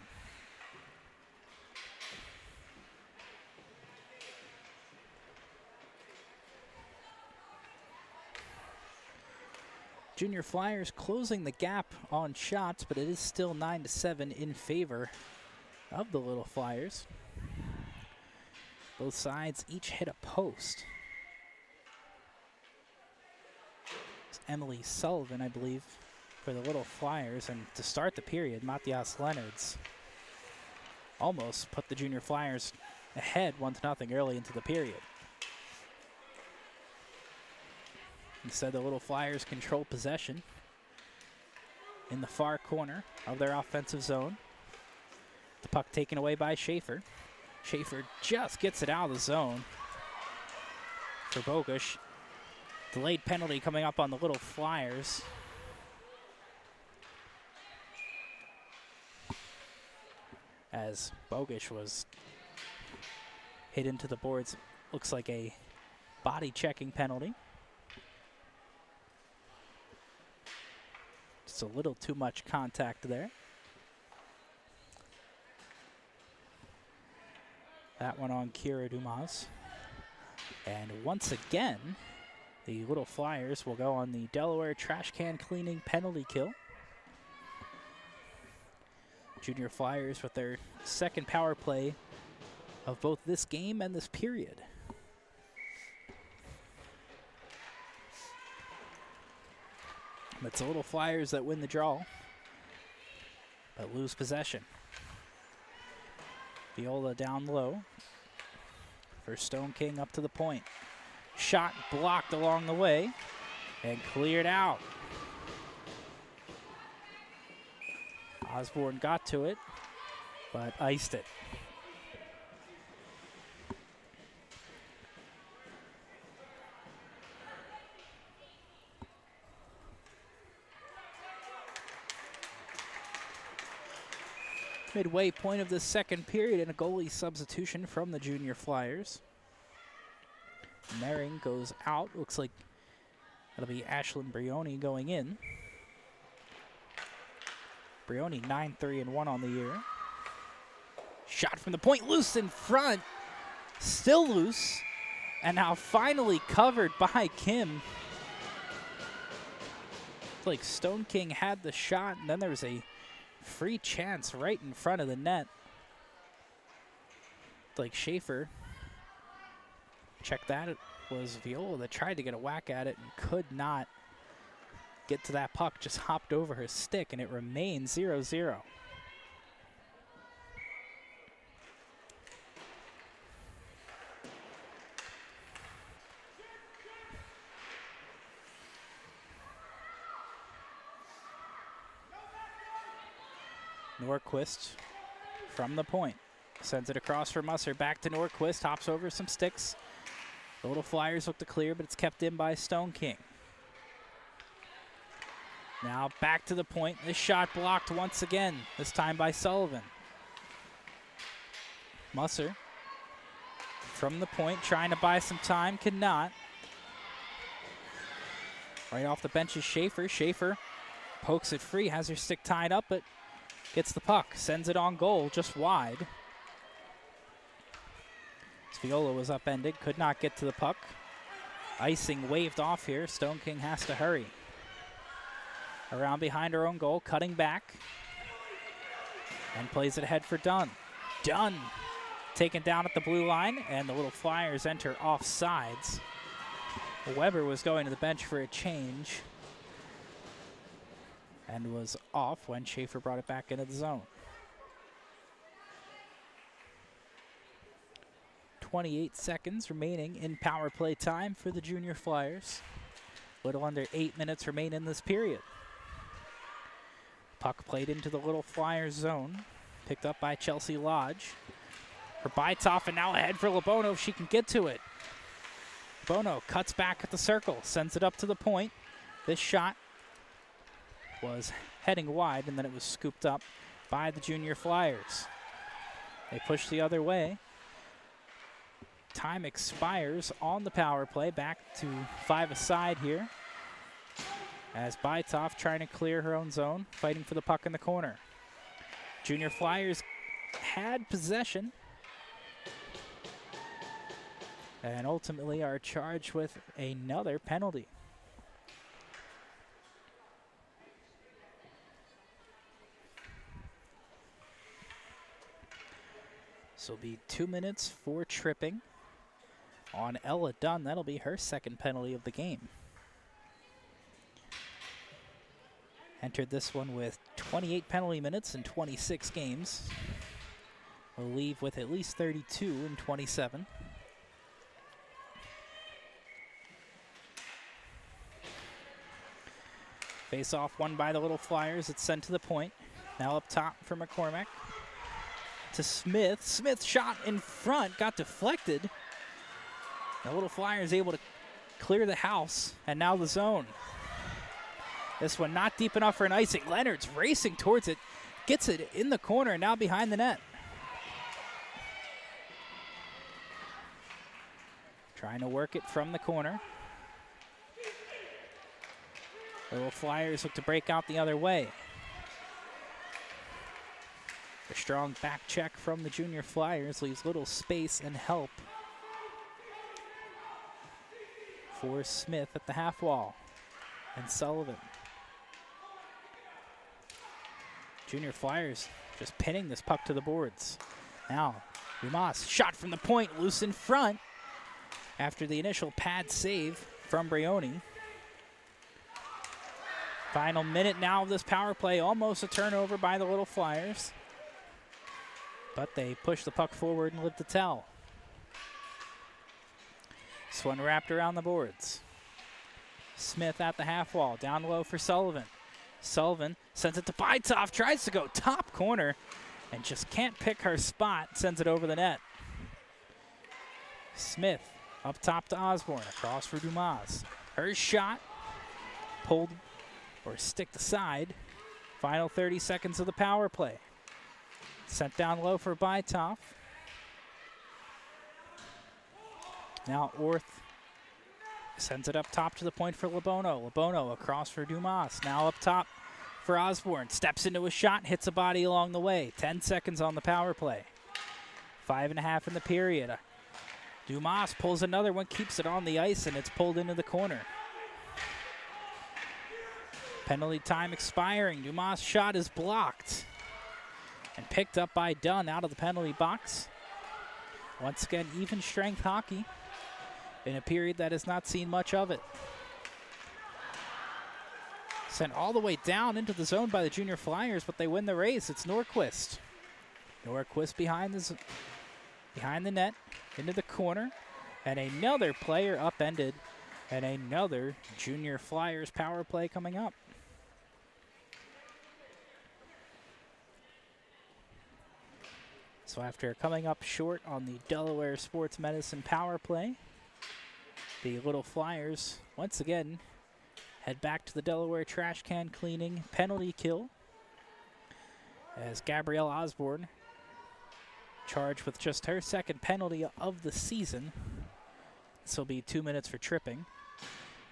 Junior Flyers closing the gap on shots, but it is still 9-7 in favor of the Little Flyers. Both sides each hit a post. It's Emily Sullivan, I believe, for the Little Flyers. And to start the period, Matthias Leonards almost put the Junior Flyers ahead 1-0 early into the period. Instead, the Little Flyers control possession in the far corner of their offensive zone. The puck taken away by Schaefer. Schaefer just gets it out of the zone for Bogusz. Delayed penalty coming up on the Little Flyers. As Bogusz was hit into the boards, looks like a body checking penalty. Just a little too much contact there. That one on Kira Dumas. And once again, the Little Flyers will go on the Delaware trash can cleaning penalty kill. Junior Flyers with their second power play of both this game and this period. It's the Little Flyers that win the draw, but lose possession. Viola down low for Stone King up to the point. Shot blocked along the way and cleared out. Osborne got to it. but iced it. Midway point of the second period and a goalie substitution from the Junior Flyers. Mering goes out. Looks like that'll be Ashlyn Brioni going in. Brioni 9-3-1 on the year. Shot from the point, loose in front. Still loose. And now finally covered by Kim. It's like Stone King had the shot, and then there was a free chance right in front of the net. It's like Schaefer. Check that. It was Viola that tried to get a whack at it and could not get to that puck. Just hopped over her stick, and it remains 0-0. Norquist from the point. Sends it across for Musser. Back to Norquist. Hops over some sticks. The Little Flyers look to clear, but it's kept in by Stone King. Now back to the point. This shot blocked once again, this time by Sullivan. Musser from the point, trying to buy some time, cannot. Right off the bench is Schaefer. Schaefer pokes it free, has her stick tied up, but gets the puck, sends it on goal, just wide. Viola was upended, could not get to the puck. Icing waved off here. Stone King has to hurry. Around behind her own goal, cutting back. And plays it ahead for Dunn. Dunn taken down at the blue line, and the Little Flyers enter off sides. Weber was going to the bench for a change and was off when Schaefer brought it back into the zone. 28 seconds remaining in power play time for the Junior Flyers. Little under 8 minutes remain in this period. Puck played into the Little Flyers zone. Picked up by Chelsea Lodge. For Bytoff, and now ahead for LeBono if she can get to it. Bono cuts back at the circle, sends it up to the point. This shot was heading wide, and then it was scooped up by the Junior Flyers. They push the other way. Time expires on the power play. Back to 5 aside here. As Bytoff trying to clear her own zone, fighting for the puck in the corner. Junior Flyers had possession and ultimately are charged with another penalty. So it'll be 2 minutes for tripping on Ella Dunn. That'll be her second penalty of the game. Entered this one with 28 penalty minutes in 26 games. Will leave with at least 32 in 27. Face off won by the Little Flyers. It's sent to the point. Now up top for McCormack. To Smith. Smith shot in front, got deflected. The Little Flyers able to clear the house, and now the zone. This one not deep enough for an icing. Leonard's racing towards it, gets it in the corner, and now behind the net. Trying to work it from the corner. Little Flyers look to break out the other way. A strong back check from the Junior Flyers leaves little space and help for Smith at the half wall and Sullivan. Junior Flyers just pinning this puck to the boards. Now, Dumas shot from the point, loose in front after the initial pad save from Brioni. Final minute now of this power play, almost a turnover by the Little Flyers. But they push the puck forward and live to tell. This one wrapped around the boards. Smith at the half wall, down low for Sullivan. Sullivan sends it to Bytoff, tries to go top corner, and just can't pick her spot, sends it over the net. Smith up top to Osborne, across for Dumas. Her shot, pulled or sticked aside. Final 30 seconds of the power play. Sent down low for Bytoff. Now Orth sends it up top to the point for Lebono. Lebono across for Dumas. Now up top for Osborne. Steps into a shot, hits a body along the way. 10 seconds on the power play. 5.5 in the period. Dumas pulls another one, keeps it on the ice, and it's pulled into the corner. Penalty time expiring. Dumas' shot is blocked and picked up by Dunn out of the penalty box. Once again, even strength hockey in a period that has not seen much of it. Sent all the way down into the zone by the Junior Flyers, but they win the race. It's Norquist. Norquist behind the net, into the corner, and another player upended, and another Junior Flyers power play coming up. So after coming up short on the Delaware Sports Medicine power play, the Little Flyers once again head back to the Delaware trash can cleaning penalty kill as Gabrielle Osborne charged with just her second penalty of the season. This will be 2 minutes for tripping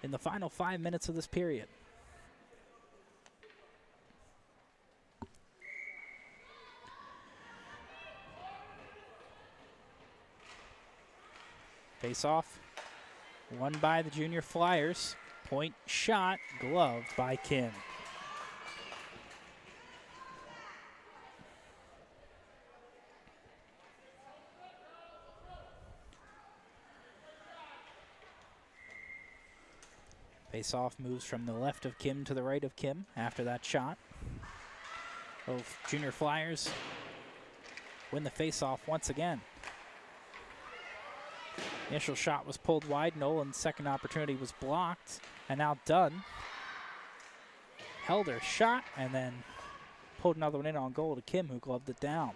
in the final 5 minutes of this period. Face off, won by the Junior Flyers. Point shot, gloved by Kim. Face-off moves from the left of Kim to the right of Kim after that shot. Both Junior Flyers win the face-off once again. Initial shot was pulled wide. Nolan's second opportunity was blocked. And now Dunn held her shot and then pulled another one in on goal to Kim, who gloved it down.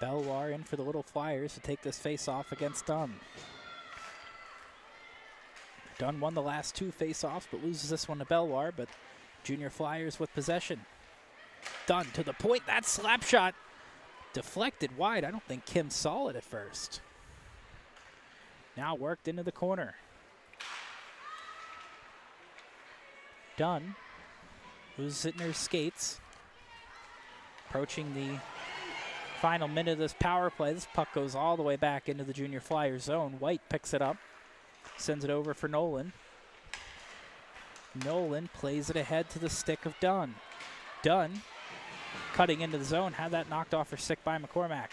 Delaware in for the Little Flyers to take this face-off against Dunn. Dunn won the last two face-offs, but loses this one to Belwar, but Junior Flyers with possession. Dunn to the point. That slap shot deflected wide. I don't think Kim saw it at first. Now worked into the corner. Dunn, who's in her skates, approaching the final minute of this power play. This puck goes all the way back into the Junior Flyers zone. White picks it up, sends it over for Nolan. Nolan plays it ahead to the stick of Dunn. Dunn, cutting into the zone, had that knocked off her stick by McCormack.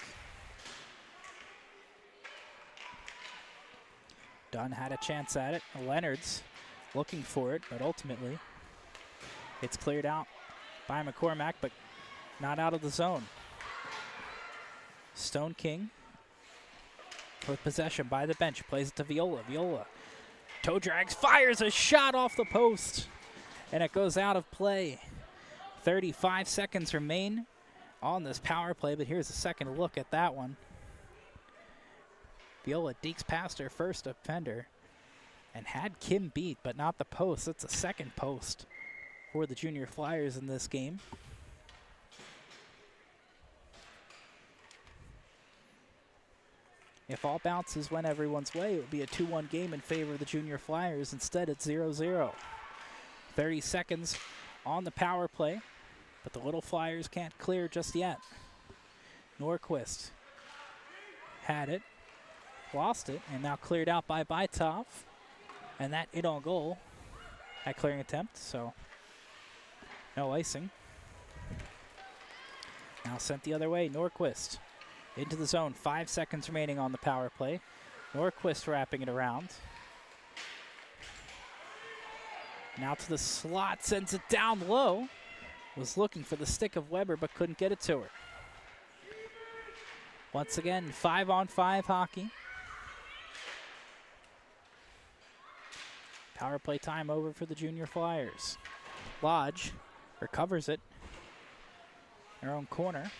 Dunn had a chance at it. Leonard's looking for it, but ultimately it's cleared out by McCormack, but not out of the zone. Stone King with possession by the bench, plays it to Viola. Viola toe drags, fires a shot off the post, and it goes out of play. 35 seconds remain on this power play, but here's a second look at that one. Viola dekes past her first offender and had Kim beat, but not the post. That's a second post for the Junior Flyers in this game. If all bounces went everyone's way, it would be a 2-1 game in favor of the Junior Flyers. Instead, it's 0-0. 30 seconds on the power play, but the Little Flyers can't clear just yet. Norquist had it, lost it, and now cleared out by Bytov. And that in on goal at clearing attempt, so no icing. Now sent the other way, Norquist into the zone. 5 seconds remaining on the power play. Norquist wrapping it around. Now to the slot, sends it down low. Was looking for the stick of Weber, but couldn't get it to her. Once again, 5-on-5 hockey. Power play time over for the Junior Flyers. Lodge recovers it. Their own corner.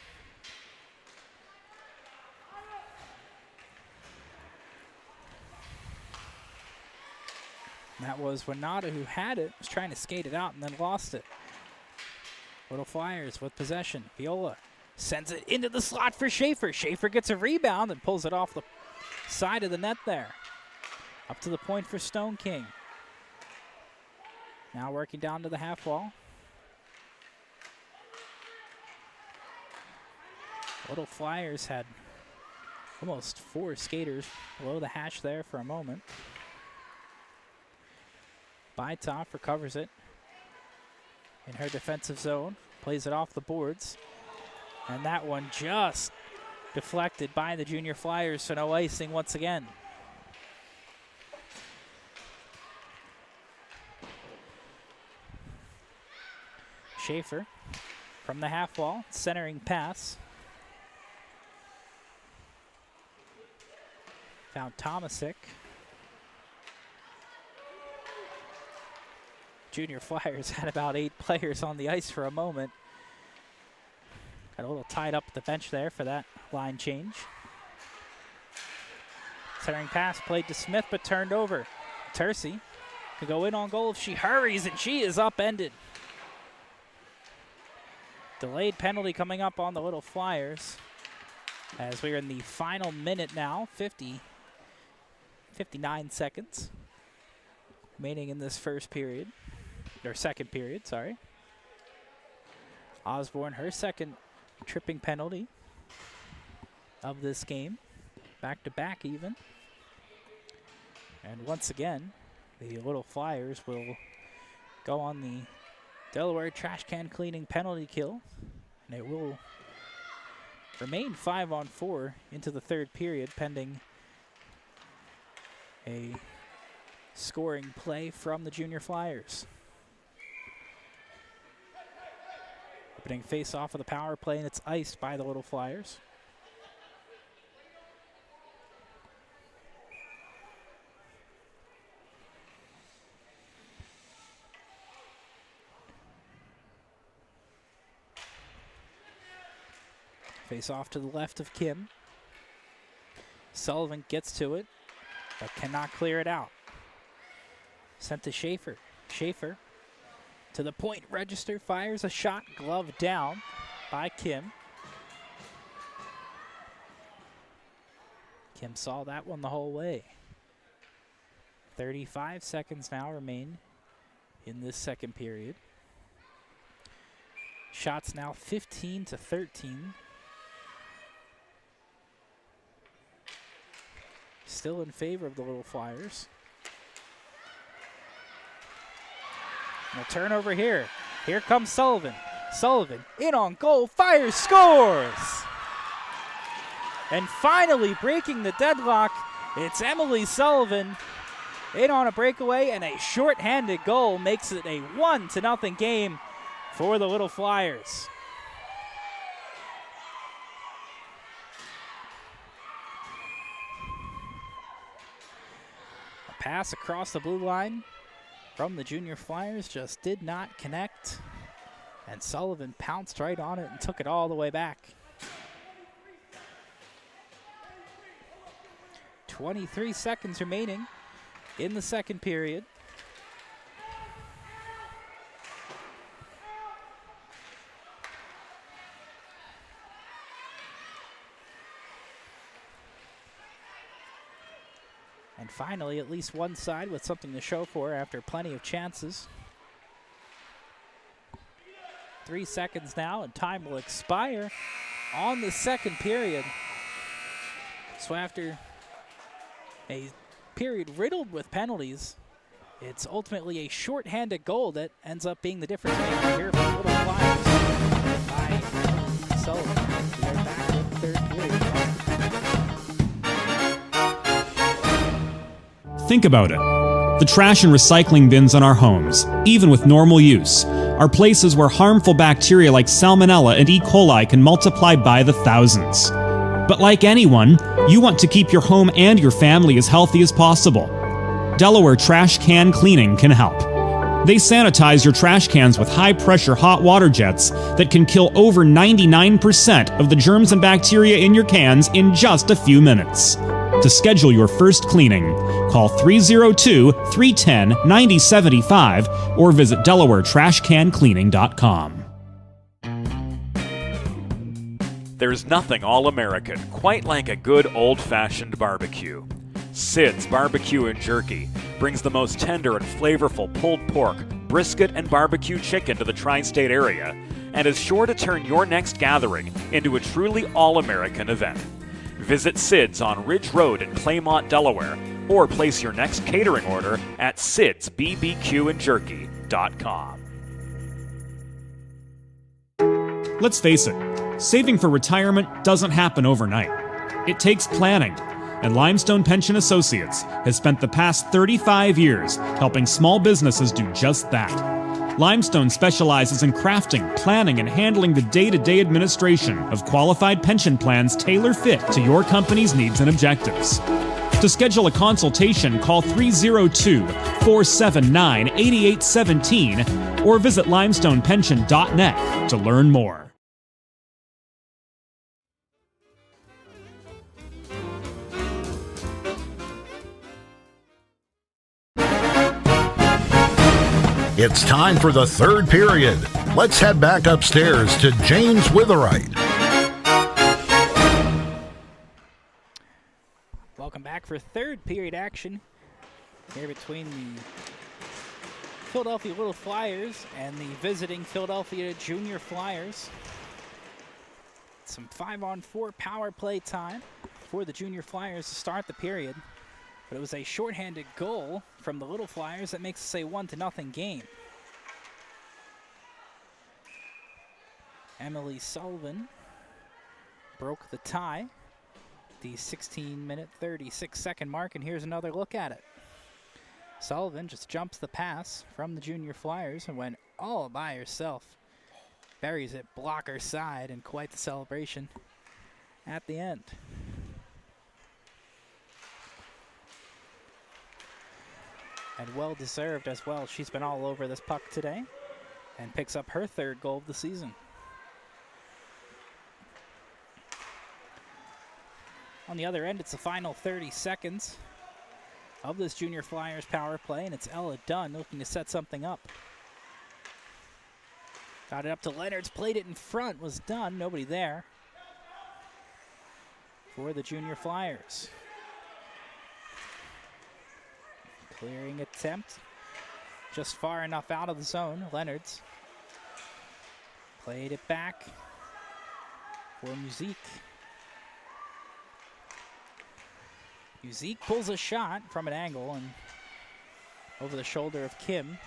And that was Winata who had it, was trying to skate it out and then lost it. Little Flyers with possession. Viola sends it into the slot for Schaefer. Schaefer gets a rebound and pulls it off the side of the net there. Up to the point for Stone King. Now working down to the half wall. Little Flyers had almost 4 skaters below the hash there for a moment. Bytoff recovers it in her defensive zone. Plays it off the boards. And that one just deflected by the Junior Flyers, so no icing once again. Schaefer from the half wall, centering pass. Found Tomasic. Junior Flyers had about 8 players on the ice for a moment. Got a little tied up at the bench there for that line change. Centering pass played to Smith but turned over. Tercey could go in on goal if she hurries, and she is upended. Delayed penalty coming up on the Little Flyers as we are in the final minute now, 59 seconds remaining in this first period, or second period, sorry. Osborne, her second tripping penalty of this game, back-to-back even. And once again, the Little Flyers will go on the Delaware trash can cleaning penalty kill, and it will remain 5-on-4 into the third period pending a scoring play from the Junior Flyers. Opening face-off of the power play, and it's iced by the Little Flyers. Face off to the left of Kim. Sullivan gets to it, but cannot clear it out. Sent to Schaefer. Schaefer to the point register, fires a shot, glove down by Kim. Kim saw that one the whole way. 35 seconds now remain in this second period. Shots now 15-13. Still in favor of the Little Flyers. And a turnover here. Here comes Sullivan. Sullivan in on goal, fires, scores! And finally breaking the deadlock, it's Emily Sullivan in on a breakaway, and a shorthanded goal makes it a 1-0 game for the Little Flyers. Pass across the blue line from the Junior Flyers just did not connect, and Sullivan pounced right on it and took it all the way back. 23 seconds remaining in the second period. And finally, at least one side with something to show for after plenty of chances. 3 seconds now, and time will expire on the second period. So after a period riddled with penalties, it's ultimately a shorthanded goal that ends up being the difference maker here for the Little Flyers by Sullivan. We are back in the third period. Think about it. The trash and recycling bins in our homes, even with normal use, are places where harmful bacteria like Salmonella and E. coli can multiply by the thousands. But like anyone, you want to keep your home and your family as healthy as possible. Delaware Trash Can Cleaning can help. They sanitize your trash cans with high-pressure hot water jets that can kill over 99% of the germs and bacteria in your cans in just a few minutes. To schedule your first cleaning, call 302-310-9075 or visit DelawareTrashCanCleaning.com. There's nothing all-American quite like a good old-fashioned barbecue. Sid's Barbecue and Jerky brings the most tender and flavorful pulled pork, brisket, and barbecue chicken to the tri-state area and is sure to turn your next gathering into a truly all-American event. Visit Sid's on Ridge Road in Claymont, Delaware, or place your next catering order at sidsbbqandjerky.com. Let's face it, saving for retirement doesn't happen overnight. It takes planning, and Limestone Pension Associates has spent the past 35 years helping small businesses do just that. Limestone specializes in crafting, planning, and handling the day-to-day administration of qualified pension plans tailor-fit to your company's needs and objectives. To schedule a consultation, call 302-479-8817 or visit limestonepension.net to learn more. It's time for the third period. Let's head back upstairs to James Witherite. Welcome back for third period action here between the Philadelphia Little Flyers and the visiting Philadelphia Junior Flyers. Some 5-on-4 power play time for the Junior Flyers to start the period. But it was a shorthanded goal from the Little Flyers that makes us a 1-0 game. Emily Sullivan broke the tie, the 16-minute, 36-second mark, and here's another look at it. Sullivan just jumps the pass from the Junior Flyers and went all by herself. Buries it blocker side, and quite the celebration at the end. And well-deserved as well. She's been all over this puck today and picks up her third goal of the season. On the other end, it's the final 30 seconds of this Junior Flyers power play, and it's Ella Dunn looking to set something up. Got it up to Leonard's, played it in front, was done, nobody there for the Junior Flyers. Clearing attempt, just far enough out of the zone. Leonard's played it back for Musique. Musique pulls a shot from an angle and over the shoulder of Kim.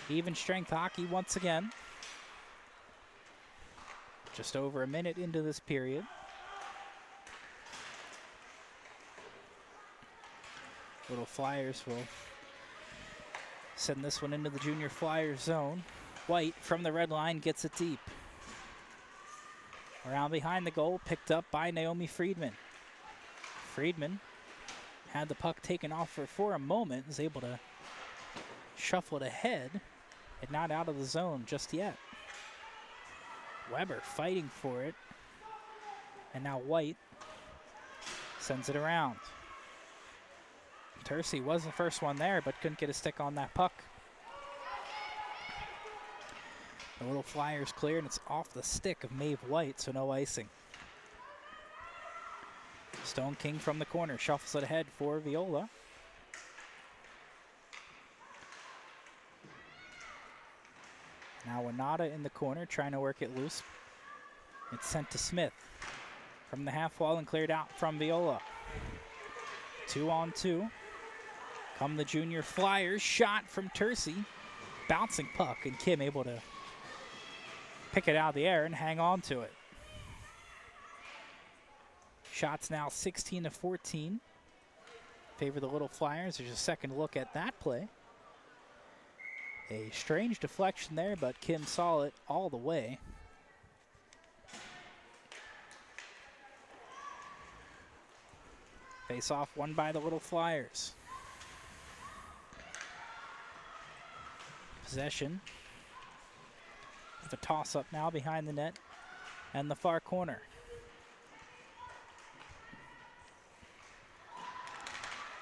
Even strength hockey once again. Just over a minute into this period. Little Flyers will send this one into the Junior Flyers zone. White from the red line gets it deep. Around behind the goal, picked up by Naomi Friedman. Friedman had the puck taken off her for a moment, was able to shuffle it ahead and not out of the zone just yet. Weber fighting for it, and now White sends it around. Tercey was the first one there, but couldn't get a stick on that puck. The Little Flyers clear, and it's off the stick of Maeve White, so no icing. Stone King from the corner shuffles it ahead for Viola. Now Winata in the corner trying to work it loose. It's sent to Smith from the half wall and cleared out from Viola. 2-on-2. Come the Junior Flyers. Shot from Tercey. Bouncing puck, and Kim able to pick it out of the air and hang on to it. Shots now 16-14. Favor the Little Flyers. There's a second look at that play. A strange deflection there, but Kim saw it all the way. Face off won by the Little Flyers. Possession. With a toss-up now behind the net and the far corner.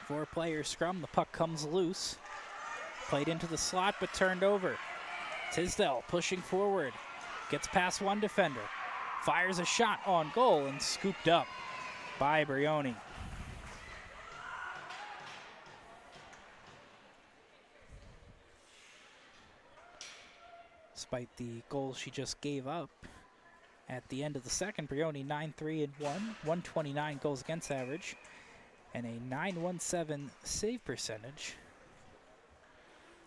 Four-player scrum. The puck comes loose. Played into the slot but turned over. Tisdale pushing forward. Gets past one defender. Fires a shot on goal and scooped up by Brioni. Despite the goal she just gave up at the end of the second, Brioni 9-3-1, 129 goals against average, and a 917 save percentage.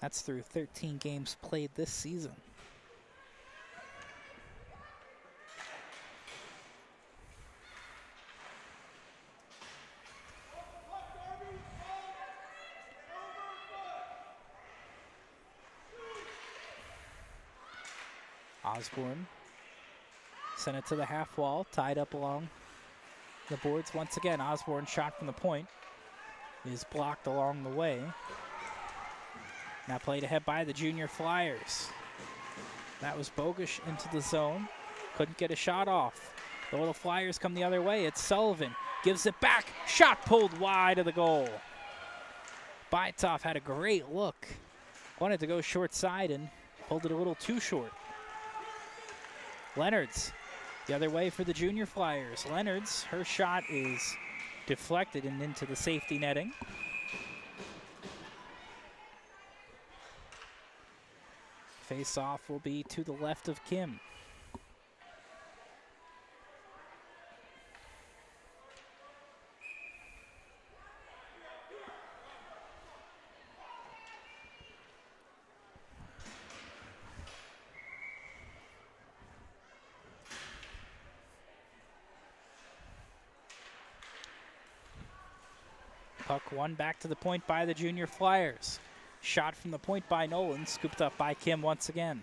That's through 13 games played this season. Osborne sent it to the half wall, tied up along the boards once again. Osborne shot from the point is blocked along the way. Now played ahead by the Junior Flyers. That was Bogusch into the zone. Couldn't get a shot off. The Little Flyers come the other way. It's Sullivan. Gives it back. Shot pulled wide of the goal. Bytoff had a great look. Wanted to go short side and pulled it a little too short. Leonards the other way for the Junior Flyers. Leonards, her shot is deflected and into the safety netting. Face-off will be to the left of Kim. Puck won back to the point by the Junior Flyers. Shot from the point by Nolan, scooped up by Kim once again.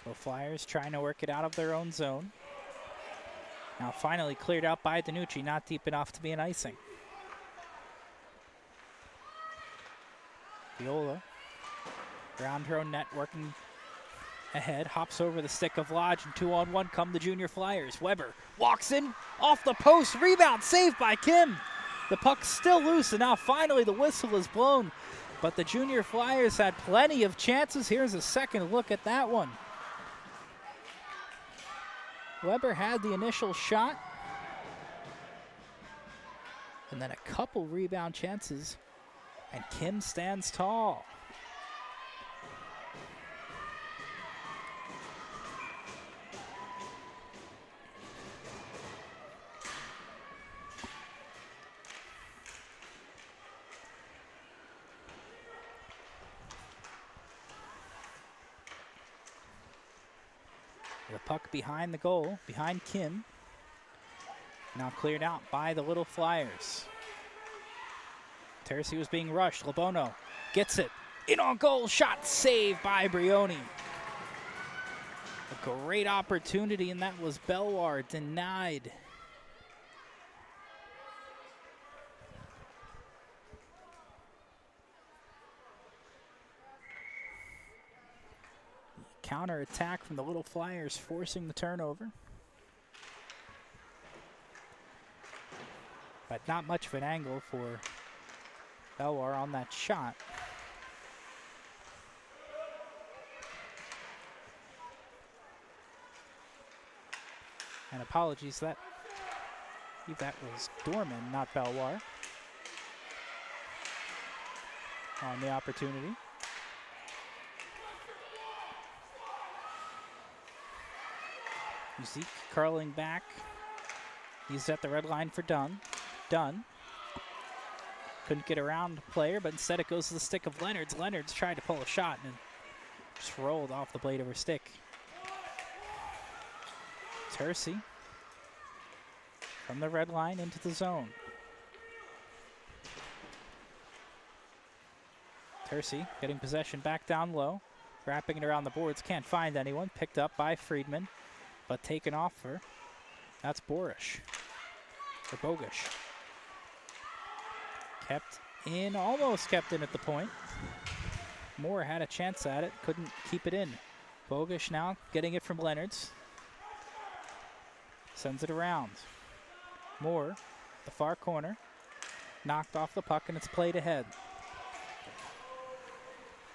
The Flyers trying to work it out of their own zone. Now finally cleared out by Danucci, not deep enough to be an icing. Viola, around her own net, working ahead, hops over the stick of Lodge, and 2-on-1 come the Junior Flyers. Weber walks in, off the post, rebound, saved by Kim. The puck's still loose, and now finally the whistle is blown. But the Junior Flyers had plenty of chances. Here's a second look at that one. Weber had the initial shot, and then a couple rebound chances. And Kim stands tall. The puck behind the goal, behind Kim. Now cleared out by the Little Flyers. Tercey was being rushed. Lebono gets it. In on goal. Shot saved by Brioni. A great opportunity, and that was Belwar denied. Counter attack from the Little Flyers, forcing the turnover. But not much of an angle for Belwar on that shot. And apologies, I believe that was Dorman, not Belwar, on the opportunity. Zeke curling back. He's at the red line for Dunn. Couldn't get around the player, but instead it goes to the stick of Leonards. Leonards tried to pull a shot and just rolled off the blade of her stick. Tercey from the red line into the zone. Kersey getting possession back down low. Wrapping it around the boards. Can't find anyone. Picked up by Friedman. But taken off her. That's Borish. Or Bogish. Kept in. Almost kept in at the point. Moore had a chance at it. Couldn't keep it in. Bogish now getting it from Leonards. Sends it around. Moore, the far corner. Knocked off the puck and it's played ahead.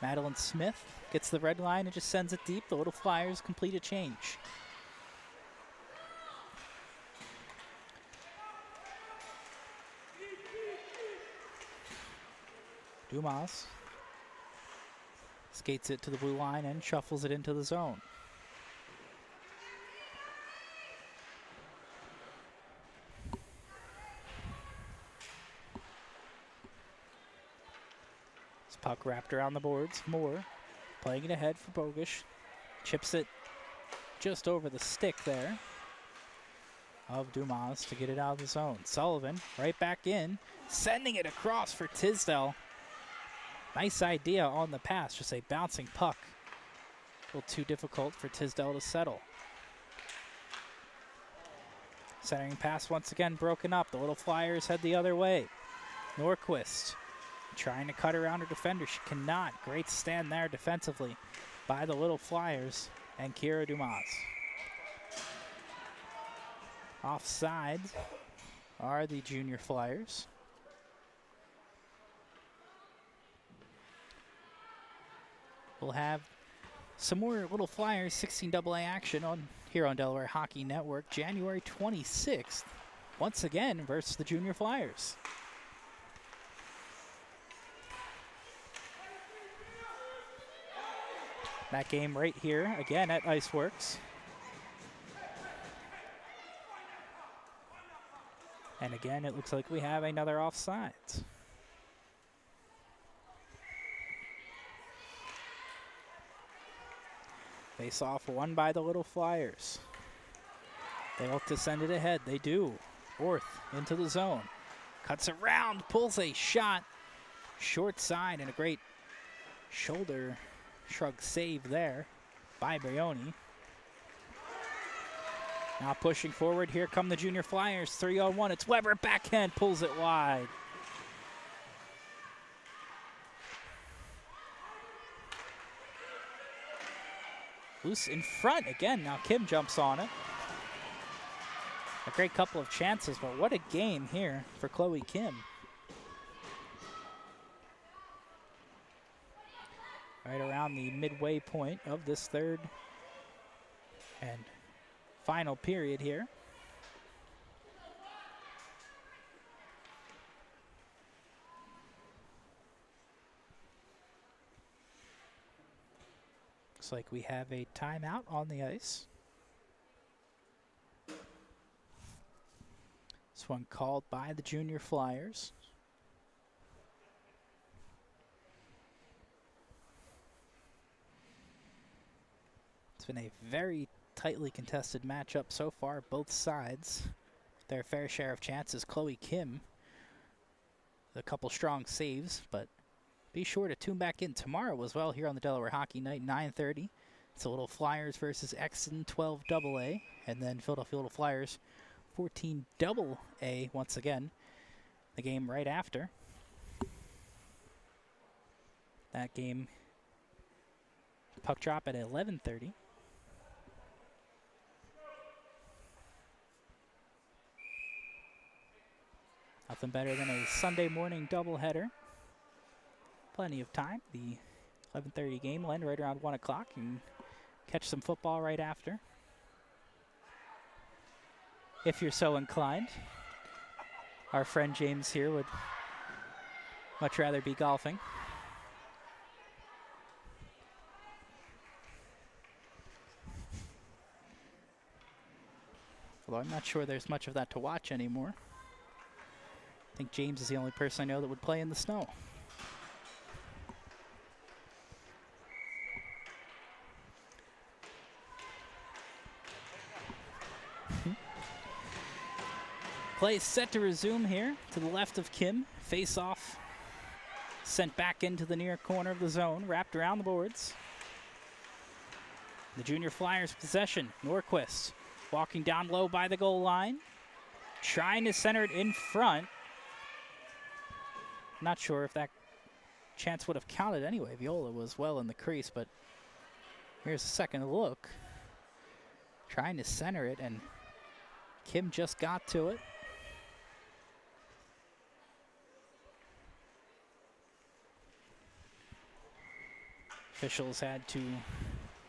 Madeline Smith gets the red line and just sends it deep. The Little Flyers complete a change. Dumas skates it to the blue line and shuffles it into the zone. Puck wrapped around the boards. Moore playing it ahead for Bogish. Chips it just over the stick there of Dumas to get it out of the zone. Sullivan right back in, sending it across for Tisdale. Nice idea on the pass, just a bouncing puck. A little too difficult for Tisdale to settle. Centering pass once again broken up. The Little Flyers head the other way. Norquist trying to cut around her defender. She cannot. Great stand there defensively by the Little Flyers and Kira Dumas. Offside are the Junior Flyers. We'll have some more Little Flyers 16AA action on here on Delaware Hockey Network January 26th. Once again versus the Junior Flyers. That game right here, again at IceWorks. And again, it looks like we have another offsides. Face off won by the Little Flyers. They look to send it ahead. They do. Orth into the zone. Cuts around, pulls a shot. Short side and a great shoulder shrug save there by Brioni. Now pushing forward, here come the Junior Flyers, 3-on-1. It's Weber, backhand, pulls it wide. Loose in front again, now Kim jumps on it. A great couple of chances, but what a game here for Chloe Kim. Right around the midway point of this third and final period here. Looks like we have a timeout on the ice. This one called by the Junior Flyers. It's been a very tightly contested matchup so far, both sides. Their fair share of chances. Chloe Kim, a couple strong saves, but be sure to tune back in tomorrow as well here on the Delaware Hockey Night, 9:30. It's a Little Flyers versus Exton 12AA, and then Philadelphia Little Flyers 14AA once again. The game right after. That game, puck drop at 11:30. Nothing better than a Sunday morning doubleheader. Plenty of time. The 11:30 game will end right around 1 o'clock. You can catch some football right after, if you're so inclined. Our friend James here would much rather be golfing. Although I'm not sure there's much of that to watch anymore. I think James is the only person I know that would play in the snow. Play set to resume here to the left of Kim. Face off Sent back into the near corner of the zone, wrapped around the boards. The Junior Flyers possession. Norquist walking down low by the goal line. Trying to center it in front. Not sure if that chance would have counted anyway. Viola was well in the crease, but here's a second look. Trying to center it, and Kim just got to it. Officials had to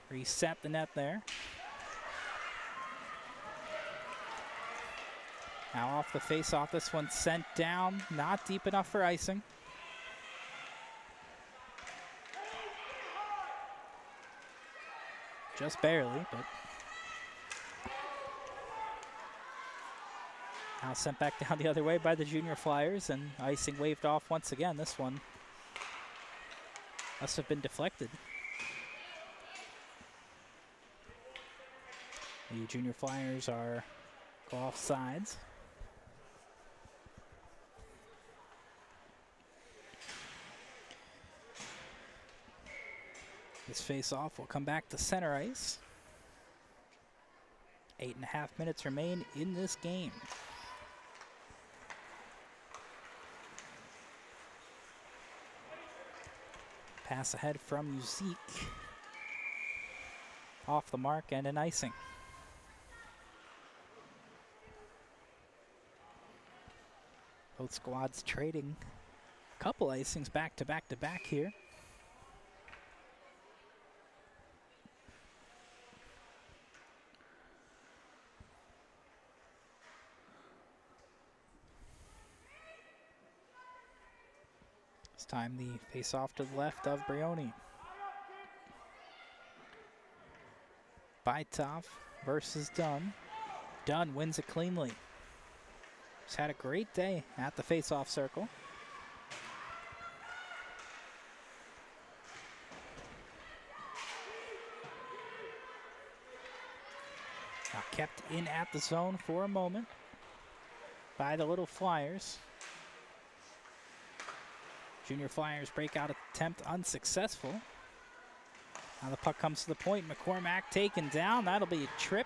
reset the net there. Now off the face-off, this one sent down, not deep enough for icing. Just barely, but now sent back down the other way by the Junior Flyers, and icing waved off once again. This one must have been deflected. The Junior Flyers are off sides. This face-off will come back to center ice. 8.5 minutes remain in this game. Pass ahead from Uzik. Off the mark and an icing. Both squads trading a couple icings back to back to back here. This time the face-off to the left of Brioni. Baitov versus Dunn. Dunn wins it cleanly. He's had a great day at the face-off circle. Now kept in at the zone for a moment by the Little Flyers. Junior Flyers breakout attempt unsuccessful. Now the puck comes to the point. McCormack taken down. That'll be a trip.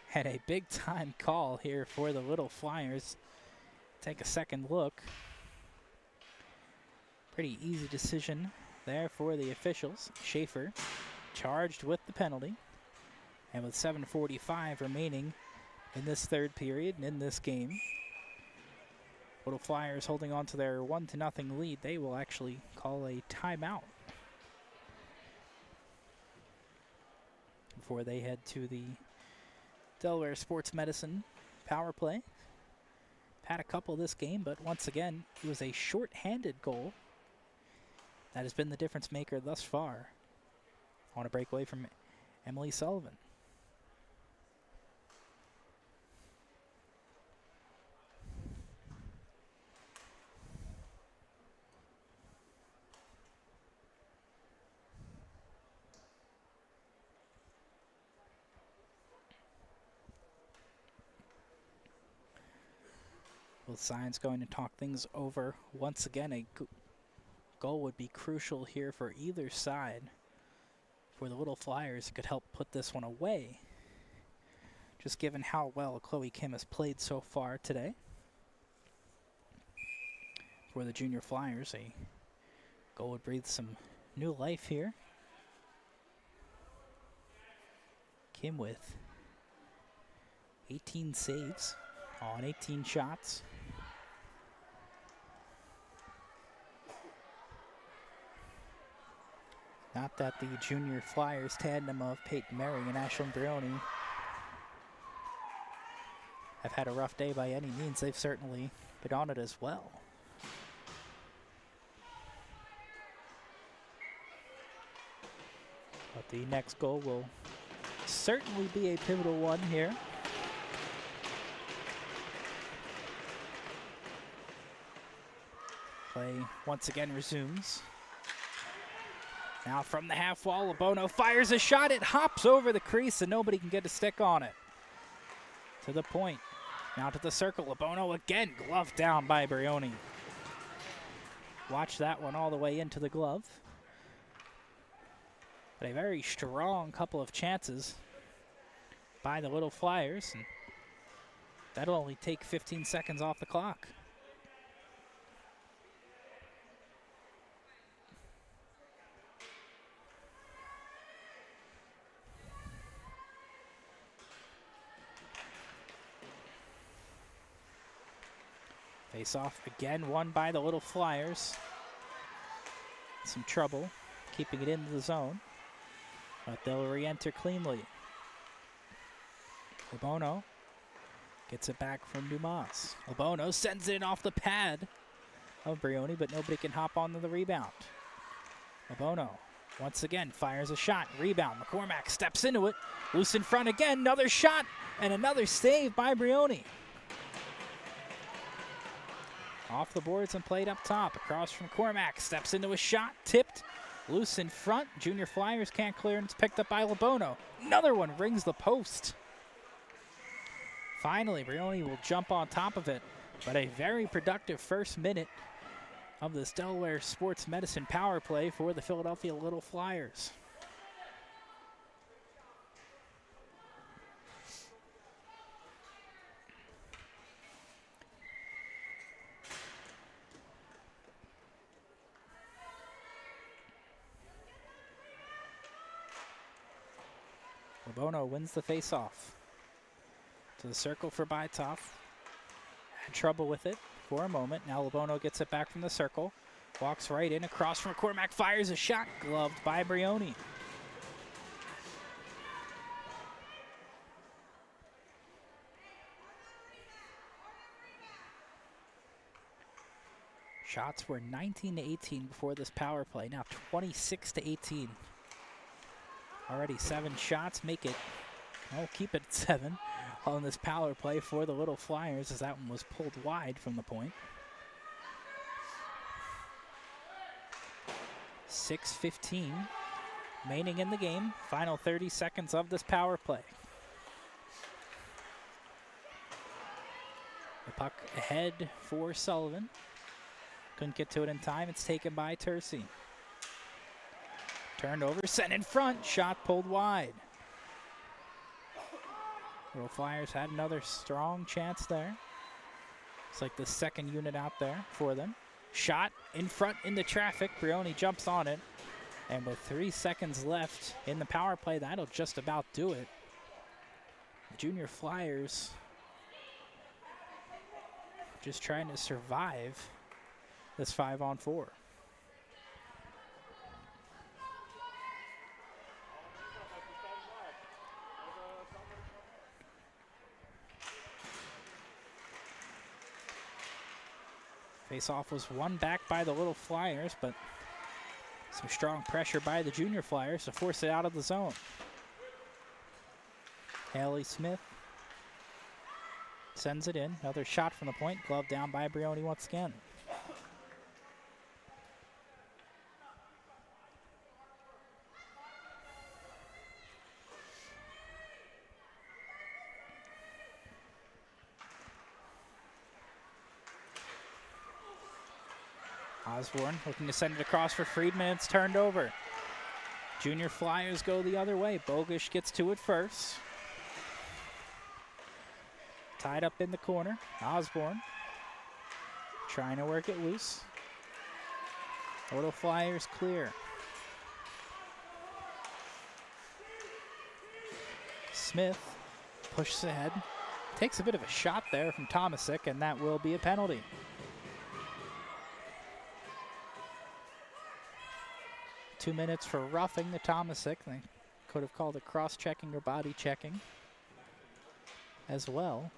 Had a big time call here for the Little Flyers. Take a second look. Pretty easy decision there for the officials. Schaefer charged with the penalty. And with 7:45 remaining in this third period and in this game, Little Flyers holding on to their 1-0 lead. They will actually call a timeout before they head to the Delaware Sports Medicine power play. Had a couple this game, but once again, it was a short-handed goal that has been the difference maker thus far on a breakaway from Emily Sullivan. Both sides going to talk things over. Once again, a goal would be crucial here for either side. For the Little Flyers, it could help put this one away, just given how well Chloe Kim has played so far today. For the Junior Flyers, a goal would breathe some new life here. Kim with 18 saves on 18 shots. Not that the Junior Flyers tandem of Peyton Mary and Ashlyn Brioni have had a rough day by any means. They've certainly been on it as well. But the next goal will certainly be a pivotal one here. Play once again resumes. Now from the half wall, Abono fires a shot. It hops over the crease and nobody can get a stick on it. To the point. Now to the circle. Lebono again, gloved down by Brioni. Watch that one all the way into the glove. But a very strong couple of chances by the Little Flyers. And that'll only take 15 seconds off the clock. Face off again, won by the Little Flyers. Some trouble keeping it into the zone, but they'll re-enter cleanly. Lebono gets it back from Dumas. Lebono sends it in off the pad of Brioni, but nobody can hop onto the rebound. Lebono once again fires a shot. Rebound. McCormack steps into it. Loose in front again. Another shot and another save by Brioni. Off the boards and played up top. Across from Cormack. Steps into a shot. Tipped. Loose in front. Junior Flyers can't clear, and it's picked up by Lebono. Another one rings the post. Finally, Brioni will jump on top of it. But a very productive first minute of this Delaware Sports Medicine power play for the Philadelphia Little Flyers. Lebono wins the face-off. To the circle for Bytoff. Had trouble with it for a moment. Now Lebono gets it back from the circle. Walks right in, across from McCormack, fires a shot, gloved by Brioni. Shots were 19-18 before this power play. Now 26-18. Already 7 shots, make it, I'll keep it at 7 on this power play for the Little Flyers, as that one was pulled wide from the point. 6:15 remaining in the game. Final 30 seconds of this power play. The puck ahead for Sullivan. Couldn't get to it in time. It's taken by Tercy. Turned over, sent in front, shot pulled wide. Little Flyers had another strong chance there. It's like the second unit out there for them. Shot in front into traffic. Brioni jumps on it. And with 3 seconds left in the power play, that'll just about do it. The Junior Flyers just trying to survive this 5-on-4. Face-off was won back by the Little Flyers, but some strong pressure by the Junior Flyers to force it out of the zone. Haley Smith sends it in. Another shot from the point, gloved down by Brioni once again. Osborne looking to send it across for Friedman. It's turned over. Junior Flyers go the other way. Bogish gets to it first. Tied up in the corner. Osborne trying to work it loose. Little Flyers clear. Smith pushes ahead. Takes a bit of a shot there from Tomasic, and that will be a penalty. Two minutes for roughing the Tomasic. They could have called it cross-checking or body checking as well.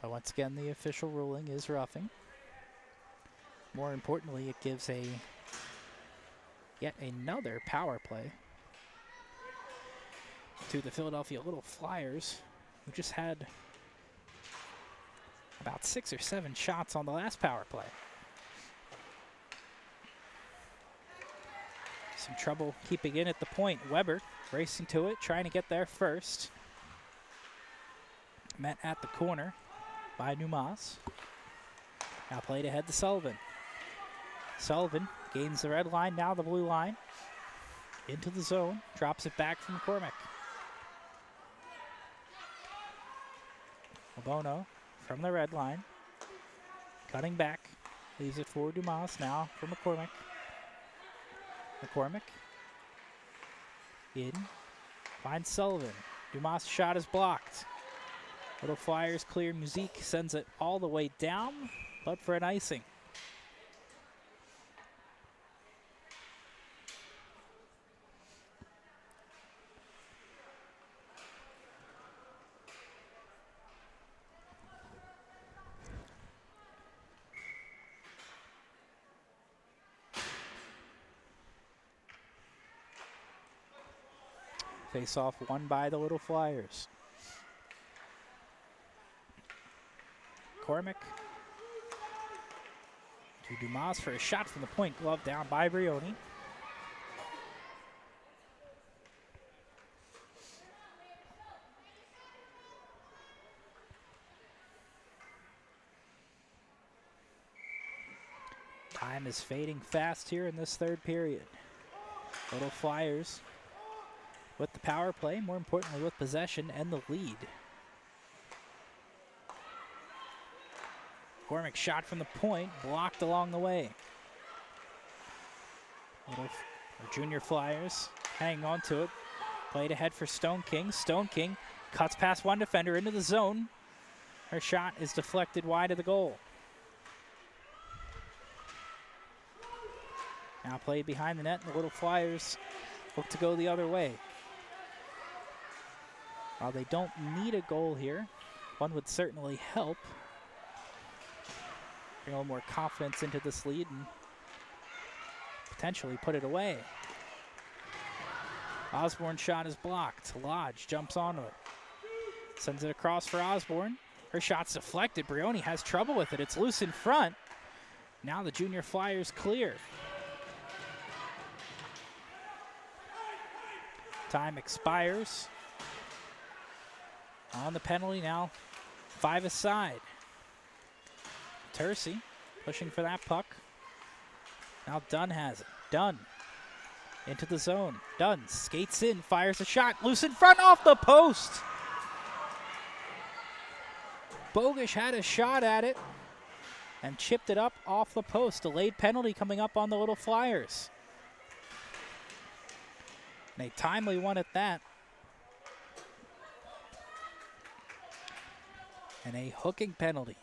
But once again, the official ruling is roughing. More importantly, it gives yet another power play to the Philadelphia Little Flyers, who just had about 6 or 7 shots on the last power play. So some trouble keeping in at the point. Weber racing to it, trying to get there first. Met at the corner by Numas. Now played ahead to Sullivan. Sullivan gains the red line, now the blue line. Into the zone, drops it back from McCormick. Obono from the red line. Cutting back, leaves it for Dumas, now for McCormick. McCormick in, finds Sullivan. Dumas' shot is blocked. Little Flyers clear. Musique sends it all the way down, but for an icing. Face off won by the Little Flyers. McCormick to Dumas for a shot from the point, glove down by Brioni. Time is fading fast here in this third period. Little Flyers with the power play, more importantly with possession and the lead. McCormick shot from the point, blocked along the way. Junior Flyers hang on to it. Played ahead for Stone King. Stone King cuts past one defender into the zone. Her shot is deflected wide of the goal. Now played behind the net, and the Little Flyers look to go the other way. While they don't need a goal here, one would certainly help. Bring a little more confidence into this lead and potentially put it away. Osborne's shot is blocked. Lodge jumps onto it. Sends it across for Osborne. Her shot's deflected. Brioni has trouble with it. It's loose in front. Now the Junior Flyers clear. Time expires. On the penalty now, 5 aside. Tercey pushing for that puck. Now Dunn has it. Dunn into the zone. Dunn skates in, fires a shot. Loose in front, off the post. Bogish had a shot at it and chipped it up off the post. Delayed penalty coming up on the Little Flyers. And a timely one at that. And a hooking penalty.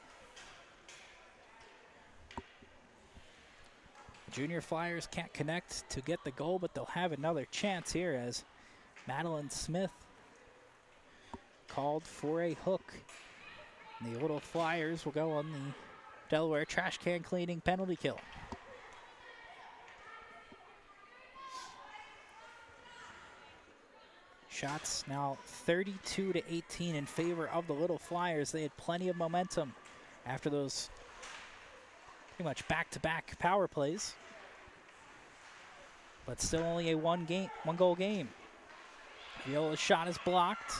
The Junior Flyers can't connect to get the goal, but they'll have another chance here as Madeline Smith called for a hook. And the Little Flyers will go on the Delaware trash can cleaning penalty kill. Shots now 32-18 in favor of the Little Flyers. They had plenty of momentum after those pretty much back-to-back power plays. But still only a one-goal game. Viola's shot is blocked.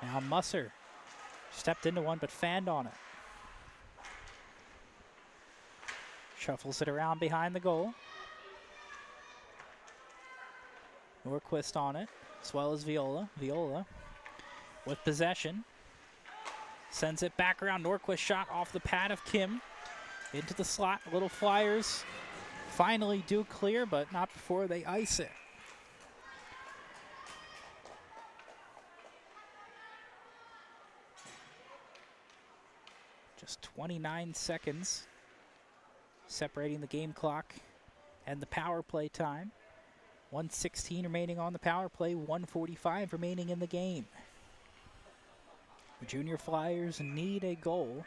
Now Musser stepped into one but fanned on it. Shuffles it around behind the goal. Norquist on it, as well as Viola. Viola with possession. Sends it back around. Norquist shot off the pad of Kim. Into the slot. Little Flyers finally do clear, but not before they ice it. Just 29 seconds separating the game clock and the power play time. 1:16 remaining on the power play, 1:45 remaining in the game. The Junior Flyers need a goal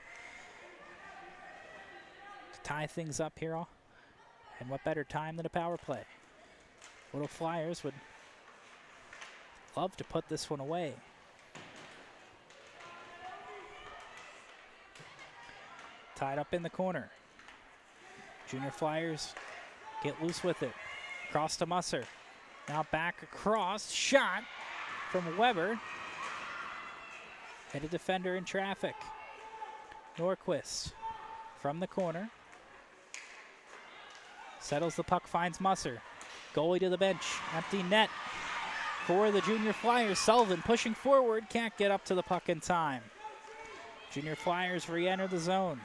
to tie things up here. And what better time than a power play? Little Flyers would love to put this one away. tied up in the corner. Junior Flyers get loose with it. Across to Musser. Now back across. Shot from Weber. Hit a defender in traffic. Norquist from the corner. Settles the puck, finds Musser. Goalie to the bench. Empty net for the Junior Flyers. Sullivan pushing forward. Can't get up to the puck in time. Junior Flyers re-enter the zone.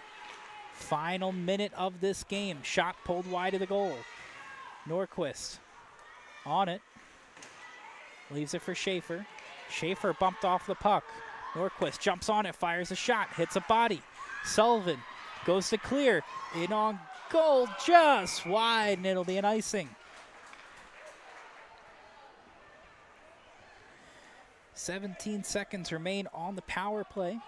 Final minute of this game. Shot pulled wide of the goal. Norquist on it. Leaves it for Schaefer. Schaefer bumped off the puck. Norquist jumps on it, fires a shot, hits a body. Sullivan goes to clear. In on goal, just wide, and it'll be an icing. 17 seconds remain on the power play.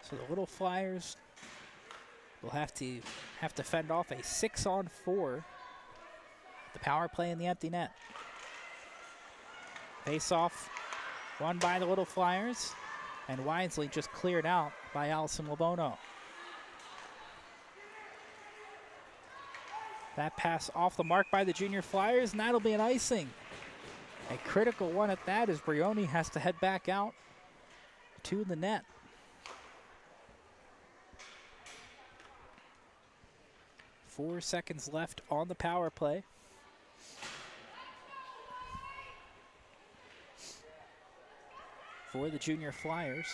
So the Little Flyers will have to fend off a 6-on-4. The power play in the empty net. Face-off won by the Little Flyers, and wisely just cleared out by Allison Labono. That pass off the mark by the Junior Flyers, and that'll be an icing. A critical one at that, as Brioni has to head back out to the net. Four seconds left on the power play. For the Junior Flyers.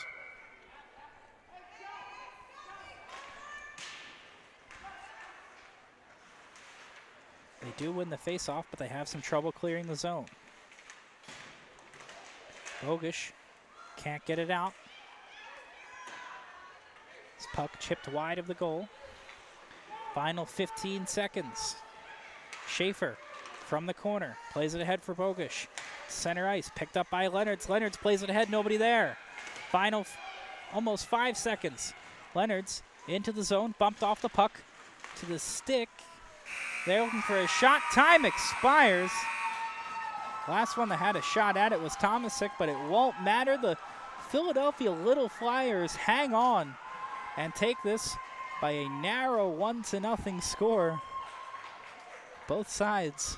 They do win the faceoff, but they have some trouble clearing the zone. Bogish can't get it out. This puck chipped wide of the goal. Final 15 seconds. Schaefer from the corner plays it ahead for Bogish. Center ice picked up by Leonards. Leonards plays it ahead, nobody there. Final almost 5 seconds. Leonards into the zone, bumped off the puck to the stick. They're looking for a shot. Time expires. Last one that had a shot at it was Tomasic, but it won't matter. The Philadelphia Little Flyers hang on and take this by a narrow 1-0 score. Both sides,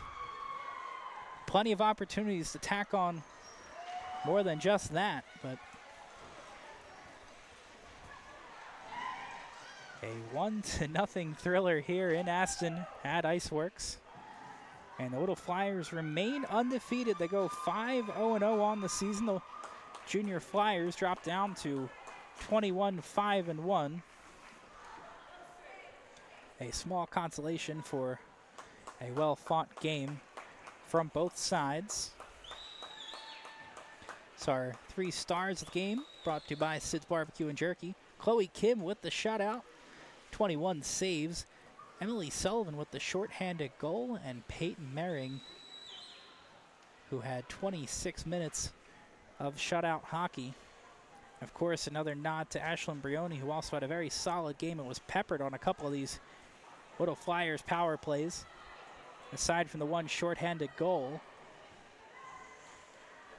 plenty of opportunities to tack on more than just that, but a 1-0 thriller here in Aston at IceWorks. And the Little Flyers remain undefeated. They go 5-0-0 on the season. The Junior Flyers drop down to 21-5-1. A small consolation for a well-fought game from both sides. So our 3 stars of the game brought to you by Sid's Barbecue and Jerky. Chloe Kim with the shutout, 21 saves. Emily Sullivan with the shorthanded goal, and Peyton Mering, who had 26 minutes of shutout hockey. Of course, another nod to Ashlyn Brioni, who also had a very solid game and was peppered on a couple of these Little Flyers power plays. Aside from the one shorthanded goal,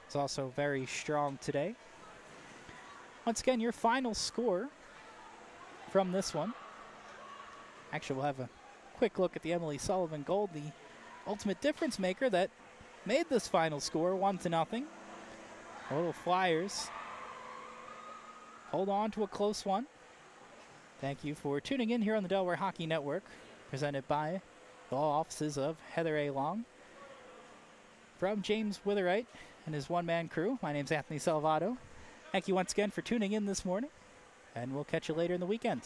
it's also very strong today. Once again, your final score from this one. Actually, we'll have a quick look at the Emily Sullivan goal, the ultimate difference maker that made this final score 1-0. The Little Flyers hold on to a close one. Thank you for tuning in here on the Delaware Hockey Network, presented by the law offices of Heather A. Long. From James Witherite and his one-man crew, my name's Anthony Salvato. Thank you once again for tuning in this morning, and we'll catch you later in the weekend.